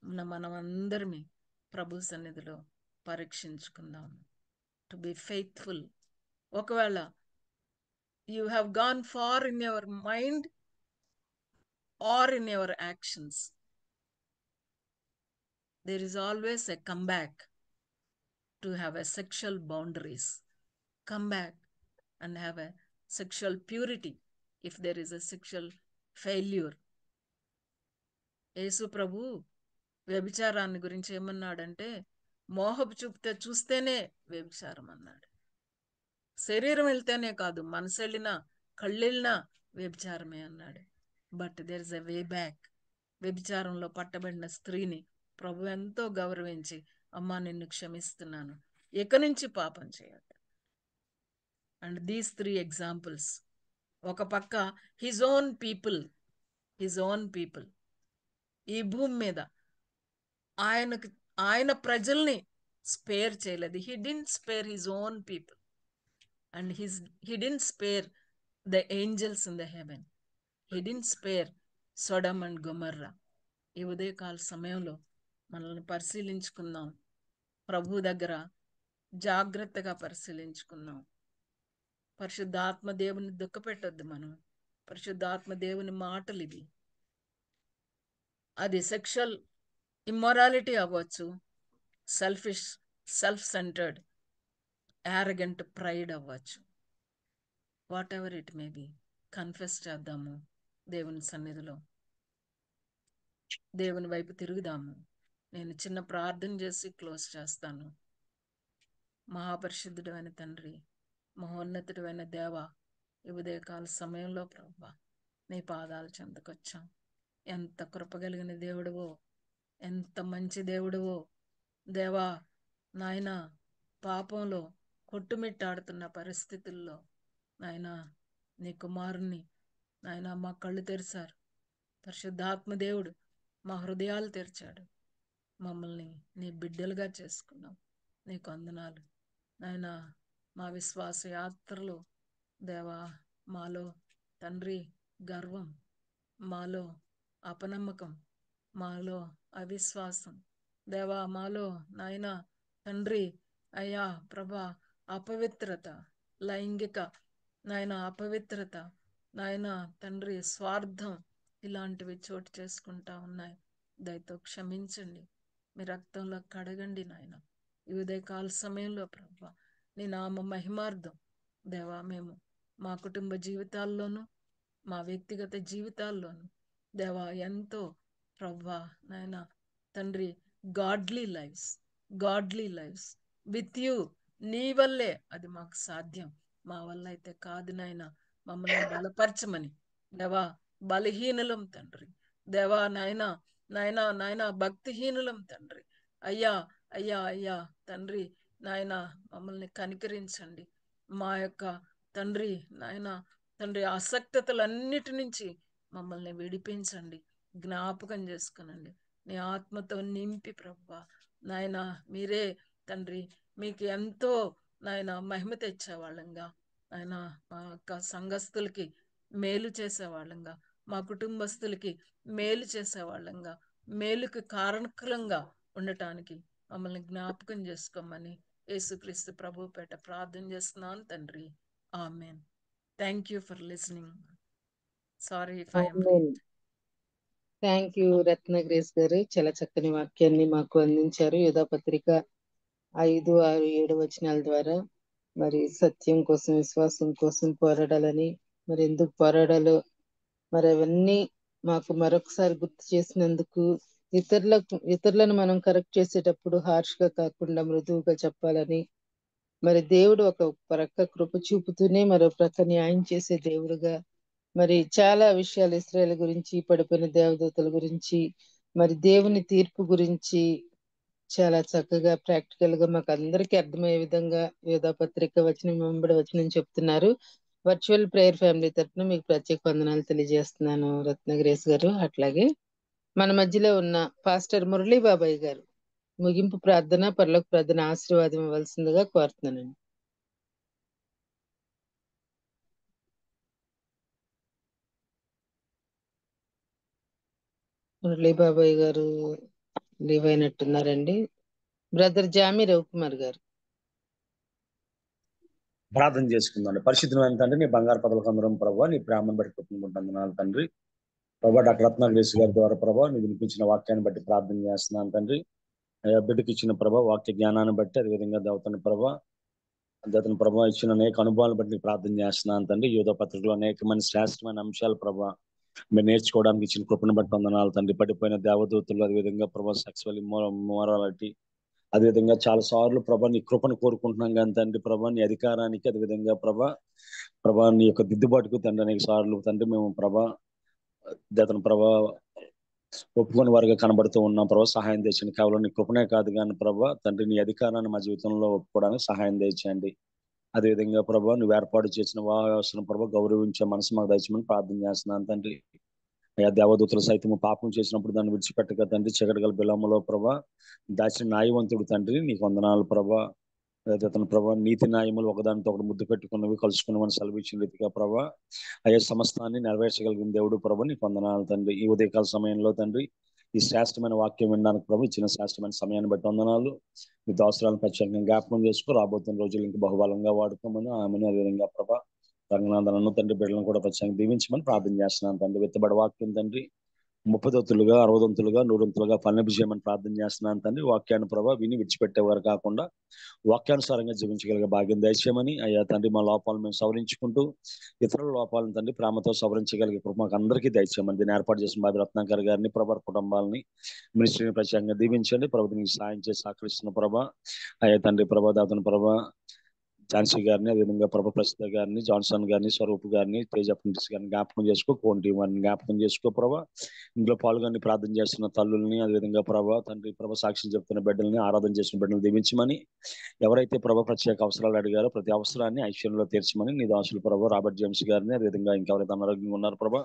మనం అందరినీ ప్రభు సన్నిధిలో పరీక్షించుకుందాం, టు బి ఫెయిత్ఫుల్. ఒకవేళ you have gone far in your mind or in your actions, there is always a comeback to have a sexual boundaries. Come back and have a sexual purity if there is a sexual failure. యేసు ప్రభు వ్యభిచారాన్ని గురించి ఏమన్నాడంటే, మోహపు చూపుతే చూస్తేనే వ్యభిచారం అన్నాడు. శరీరం వెళ్తేనే కాదు, మనసు వెళ్ళినా కళ్ళెళ్ళినా వ్యభిచారమే అన్నాడు. But there is a way back. వ్యభిచారంలో పట్టబడిన స్త్రీని ప్రభు ఎంతో గౌరవించి, అమ్మా నిన్ను క్షమిస్తున్నాను, ఇక నుంచి పాపం చేయొద్దు. And these 3 examples. ఒక పక్క హిజ్ ఓన్ పీపుల్ ఈ భూమి మీద ఆయన ప్రజల్ని స్పేర్ చేయలేదు. He didn't spare his own people and he didn't spare the angels in the heaven. He didn't spare Sodom and Gomorrah. ఈ ఉదయకాల సమయంలో మనల్ని పరిశీలించుకుందాం. ప్రభు దగ్గర జాగ్రత్తగా పరిశీలించుకుందాం. పరిశుద్ధాత్మ దేవుని దుఃఖపెట్టొద్దు మనం. పరిశుద్ధాత్మ దేవుని మాటలు ఇవి. అది సెక్షువల్ ఇమ్మొరాలిటీ అవ్వచ్చు, సెల్ఫ్ సెంటర్డ్, యారగెంట్ ప్రైడ్ అవ్వచ్చు. What ever it may be, confess చేద్దాము దేవుని సన్నిధిలో. దేవుని వైపు తిరుగుదాము. నేను చిన్న ప్రార్థన చేసి క్లోజ్ చేస్తాను. మహాపరిశుద్ధుడు అయిన తండ్రి, మహోన్నతుడు అయిన దేవ, ఈ ఉదయకాల సమయంలో ప్రభువా నీ పాదాల చెంతకొచ్చాం. ఎంత కృపగలిగిన దేవుడువో, ఎంత మంచి దేవుడువో దేవా. నాయన పాపంలో కొట్టుమిట్టాడుతున్న పరిస్థితుల్లో నాయన నీ కుమారుణ్ణి నాయన మా కళ్ళు తెరిచారు. పరిశుద్ధాత్మ దేవుడు మా హృదయాలు తెరిచాడు. మమ్మల్ని నీ బిడ్డలుగా చేసుకున్నాం. నీకు వందనాలు నాయన. మా విశ్వాస యాత్రలో దేవా మాలో తండ్రి గర్వం, మాలో అపనమ్మకం, మాలో అవిశ్వాసం దేవా, మాలో నాయన తండ్రి అయ్యా ప్రభా అపవిత్రత, లైంగిక నాయన అపవిత్రత, నాయన తండ్రి స్వార్థం, ఇలాంటివి చోటు చేసుకుంటా ఉన్నాయి. దయతో క్షమించండి, మీ రక్తంలో కడగండి నాయన. ఈ ఉదయకాల సమయంలో ప్రభా నీ నామ మహిమార్థం దేవా మేము మా కుటుంబ జీవితాల్లోనూ మా వ్యక్తిగత జీవితాల్లోనూ దేవా ఎంతో ప్రభా నాయన తండ్రి గాడ్లీ లైఫ్స్ విత్ యూ, నీ వల్లే అది మాకు సాధ్యం. మా వల్ల అయితే కాదు నాయన. మమ్మల్ని బలపరచమని దేవా. బలహీనులం తండ్రి దేవా. నాయన భక్తిహీనులం తండ్రి. అయ్యా తండ్రి నాయన మమ్మల్ని కనికరించండి. మా యొక్క తండ్రి నాయన తండ్రి ఆసక్తతలన్నిటి నుంచి మమ్మల్ని విడిపించండి. జ్ఞాపకం చేసుకునండి. నీ ఆత్మతో నింపి ప్రభువా నాయన మీరే తండ్రి మీకు ఎంతో నాయన మహిమ తెచ్చేవాళ్ళంగా నాయన, మా యొక్క సంఘస్థులకి మేలు చేసేవాళ్ళంగా, మా కుటుంబస్తులకి మేలు చేసేవాళ్ళంగా, మేలుకి కారణకులంగా ఉండటానికి మమ్మల్ని జ్ఞాపకం చేసుకోమని యేసుక్రీస్తు ప్రభు పేట ప్రార్థన చేస్తున్నాను తండ్రి. Amen. Thank you for listening. Sorry if I am late. Thank you Ratna Grace garu. చాలా చక్కని వాక్యాన్ని మాకు అందించారు. యూదా పత్రిక 5, 6, 7 వచనాల ద్వారా మరి సత్యం కోసం, విశ్వాసం కోసం పోరాడాలని, మరి ఎందుకు పోరాడాలో మరి అవన్నీ మాకు మరొకసారి గుర్తు చేసినందుకు, ఇతరులను మనం కరెక్ట్ చేసేటప్పుడు హార్ష్ గా కాకుండా మృదువుగా చెప్పాలని, మరి దేవుడు ఒక ప్రక్క కృప చూపుతూనే మరో ప్రక్క న్యాయం చేసే దేవుడుగా, మరి చాలా విషయాలు ఇశ్రాయేలు గురించి, పడిపోయిన దేవదూతల గురించి, మరి దేవుని తీర్పు గురించి చాలా చక్కగా ప్రాక్టికల్ గా మాకు అందరికీ అర్థమయ్యే విధంగా యూదా పత్రిక వచనం వెంబడి వచనం చెప్తున్నారు. వర్చువల్ ప్రేయర్ ఫ్యామిలీ తరఫున మీకు ప్రత్యేక వందనాలు తెలియజేస్తున్నాను రత్నగ్రేస్ గారు. అట్లాగే మన మధ్యలో ఉన్న పాస్టర్ మురళీ బాబాయ్ గారు ముగింపు ప్రార్థన, పరలోక ప్రార్థన ఆశీర్వాదం ఇవ్వాల్సిందిగా కోరుతున్నానండి. మురళీ బాబాయ్ గారు లీవ్ అయినట్టున్నారండి. బ్రదర్ జామి రవికుమార్ గారు ప్రార్థన చేసుకుందాం. పరిశుద్ధమైన తండ్రి, నీ బంగారు పదవులకు అందరం ప్రభావ, నీ ప్రేమను బట్టి కొట్టుకుంటున్నాను తండ్రి. ప్రభా డాక్టర్ రత్నగ్రేస్ గారి ద్వారా ప్రభావ నీ వినిపించిన వాక్యాన్ని బట్టి ప్రార్థన చేస్తున్నాను తండ్రి. బిడ్డకి ఇచ్చిన ప్రభావ వాక్య జ్ఞానాన్ని బట్టి, అదేవిధంగా దేవతని ప్రభావ అతని ప్రభావ ఇచ్చిన అనేక అనుభవాలను బట్టి ప్రార్థన చేస్తున్నాను తండ్రి. యూదా పత్రికలో అనేకమైన శ్రేష్టమైన అంశాలు ప్రభావ మీరు నేర్చుకోవడానికి ఇచ్చిన కృపను బట్టి వందనాలు తండ్రి. పడిపోయిన దేవదూతలు, అదేవిధంగా ప్రభా సెక్సువల్ ఇమ్మోరాలిటీ, అదేవిధంగా చాలా సార్లు ప్రభా నీ కృపను కోరుకుంటున్నాం కానీ తండ్రి ప్రభా నీ అధికారానికి, అదేవిధంగా ప్రభా నీ యొక్క దిద్దుబాటుకు తండ్రి అనేక సార్లు తండ్రి మేము అతను ప్రభా ఒప్పుకొని వారిగా కనబడుతూ ఉన్నాం ప్రభా. సహాయం తెచ్చండి. కేవలం నీ కృపనే కాదు కానీ ప్రభా తండ్రి నీ అధికారాన్ని మా జీవితంలో ఒప్పుకోవడానికి సహాయం తెచ్చండి. అదేవిధంగా ప్రభా నువ్వు ఏర్పాటు చేసిన వాసన ప్రభా గౌరవించే మనసు మాకు దయచేయమని ప్రార్థన చేస్తున్నాను తండ్రి. అయ్యా దేవదూతలు సైతం పాపం చేసినప్పుడు దాన్ని విడిచిపెట్టక తండ్రి చీకటిగల బిలములో ప్రభా దాచిన న్యాయవంతుడు తండ్రి నీకు వందనాలు ప్రభా. అతను ప్రభా నీతి న్యాయములు ఒకదానితో ఒకటి ముద్దు పెట్టుకున్నవి కలుసుకున్నవని సెలవిచ్చిన రీతిగా ప్రభా అయ్యా సమస్తాన్ని నెరవేర్చగలిగిన దేవుడు ప్రభా నీకు వందనాలు తండ్రి. ఈ ఉదయకాల సమయంలో తండ్రి ఈ శ్రేష్టమైన వాక్యం వినడానికి ప్రభు ఇచ్చిన శ్రేష్టమైన సమయాన్ని బట్టి వందనాలు. మీ దోసరాలను ప్రత్యేకంగా జ్ఞాపకం చేసుకో. రాబోతున్న రోజులు ఇంకా బహుబలంగా వాడుకోమని ఆమెను అదేవిధంగా ప్రభా రంగనాథనను తండ్రి బిడ్డలను కూడా ప్రత్యేకంగా దీవించమని ప్రార్థన చేస్తున్నాను తండ్రి. విత్తబడి వాక్యం తండ్రి 30 60 100 ఫలింపు చేయమని ప్రార్థన చేస్తున్నాను తండ్రి. వాక్యాన్ని ప్రభా విని విడిచిపెట్టేవారు కాకుండా వాక్యానుసారంగా జీవించగలిగే భాగ్యం దయచేయమని అయ్యా తండ్రి మా లోపాలను మేము సవరించుకుంటూ ఇతరుల లోపాలను తండ్రి ప్రేమతో సవరించగలిగే కృప మాకు అందరికీ దయచేయమని దీన్ని ఏర్పాటు చేసిన బాబు రత్నాకర్ గారిని ప్రభా కుటుంబాలని మినిస్ట్రీని ప్రత్యేకంగా దీవించండి. ప్రభుత్వానికి సాయం చేసి సహకరిస్తున్న ప్రభా అయ్యా తండ్రి ప్రభా దాతను ప్రభా ఝాన్సీ గారిని, అదేవిధంగా ప్రభా ప్రసిద్ధ గారిని, జాన్సన్ గారిని, స్వరూప్ గారిని, తేజ ప్రిన్స్ గారిని జ్ఞాపకం చేసుకో. కోంటి వారిని జ్ఞాపకం చేసుకో ప్రభా. ఇంట్లో పాల్గొని ప్రార్థన చేస్తున్న తల్లుల్ని, అదేవిధంగా ప్రభా తండ్రి ప్రభా సాక్షి చెప్తున్న బిడ్డల్ని, ఆరాధన చేసిన బిడ్డలు దీవించమని, ఎవరైతే ప్రభా ప్రత్యేక అవసరాలు అడిగారో ప్రతి అవసరాన్ని ఐశ్వర్యంలో తీర్చమని నీ దాసులు ప్రభా రాబర్ట్ జేమ్స్ గారిని, అదేవిధంగా ఇంకెవరైతే అనారోగ్యంగా ఉన్నారు ప్రభా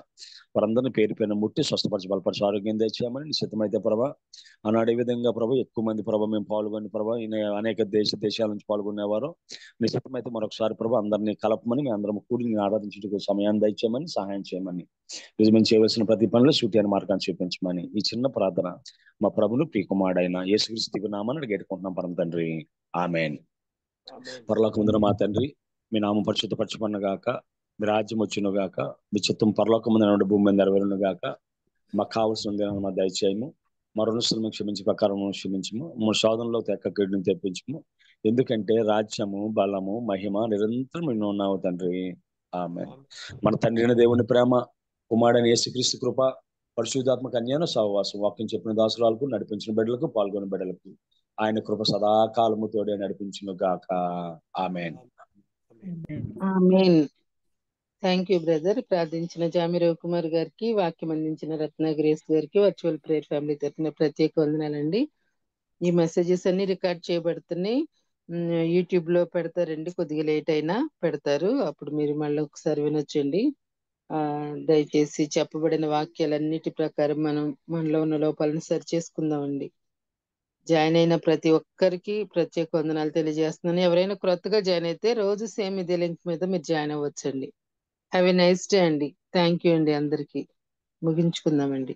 వారందరినీ పేరు పైన ముట్టి స్వస్థపరిచి బలపరిచి ఆరోగ్యం తెచ్చామని నిశ్చితమైతే ప్రభా ఆనాడు ఏ విధంగా ప్రభా ఎక్కువ మంది ప్రభా మేము పాల్గొని ప్రభా అనేక దేశాల నుంచి పాల్గొనేవారు నిశ్చితమైతే మరొకసారి ప్రభా అందరినీ కలపమని మేము అందరం కూడి ఆరాధించుటకు సమయాన్ని దయచేయమని సహాయం చేయమని మేము చేయవలసిన ప్రతి పనులు సూటి అని మార్గాన్ని చూపించమని ఈ చిన్న ప్రార్థన మా ప్రభును ప్రియకుమారుడైన యేసుక్రీస్తు నామమున వేడుకుంటున్నాం పరమ తండ్రి. ఆమేన్. పరలోకమందున మా తండ్రి మీ నామం పరిశుద్ధపరచబడును గాక, మీ రాజ్యం వచ్చును గాక, మీ చిత్తం పరలోకమందున నుండి భూమి మీద నెరవేరును గాక. మాకు కావలసిన మా దయచేయము, మా రుణస్తులను క్షమించి ప్రకారం క్షమించము, మా శోధనలో తెక్కను తెప్పించము. ఎందుకంటే రాజ్యము బలము మహిమ నిరంతరం నిన్ను ఉన్నావు తండ్రి. ఆమేన్. మన తండ్రి అయిన దేవుని ప్రేమ, కుమారుడైన యేసుక్రీస్తు కృప, పరిశుద్ధాత్మక అన్యాన సహవాసం వాక్యం చెప్పిన దాసురాలకు, నడిపించిన బిడ్డలకు, పాల్గొన్న బిడ్డలకు ఆయన కృప సదాకాలము తోడే నడిపించును గాక. Amen. Amen. Thank you brother. ప్రార్థించిన జామి రవికుమార్ గారికి, వాక్యం అందించిన రత్న గ్రేస్ గారికి వర్చువల్ ప్రేయర్ ఫ్యామిలీ తరఫున ప్రత్యేక వందనాలండి. ఈ మెసేజెస్ అన్ని రికార్డ్ చేయబడుతున్నాయి. యూట్యూబ్ లో పెడతారండి, కొద్దిగా లేట్ అయినా పెడతారు, అప్పుడు మీరు మళ్ళీ ఒకసారి వినొచ్చండి. దయచేసి చెప్పబడిన వాక్యాలన్నిటి ప్రకారం మనం మనలో ఉన్న లోపాలను సరి చేసుకుందామండి. జాయిన్ అయిన ప్రతి ఒక్కరికి ప్రత్యేక వందనాలు తెలియజేస్తున్నాను. ఎవరైనా కొత్తగా జాయిన్ అయితే రోజు సేమ్ ఇదే లింక్ మీద మీరు జాయిన్ అవ్వచ్చండి. హ్యావ్ ఎ నైస్ డే అండి. థ్యాంక్ యూ అండి. అందరికి ముగించుకుందామండి.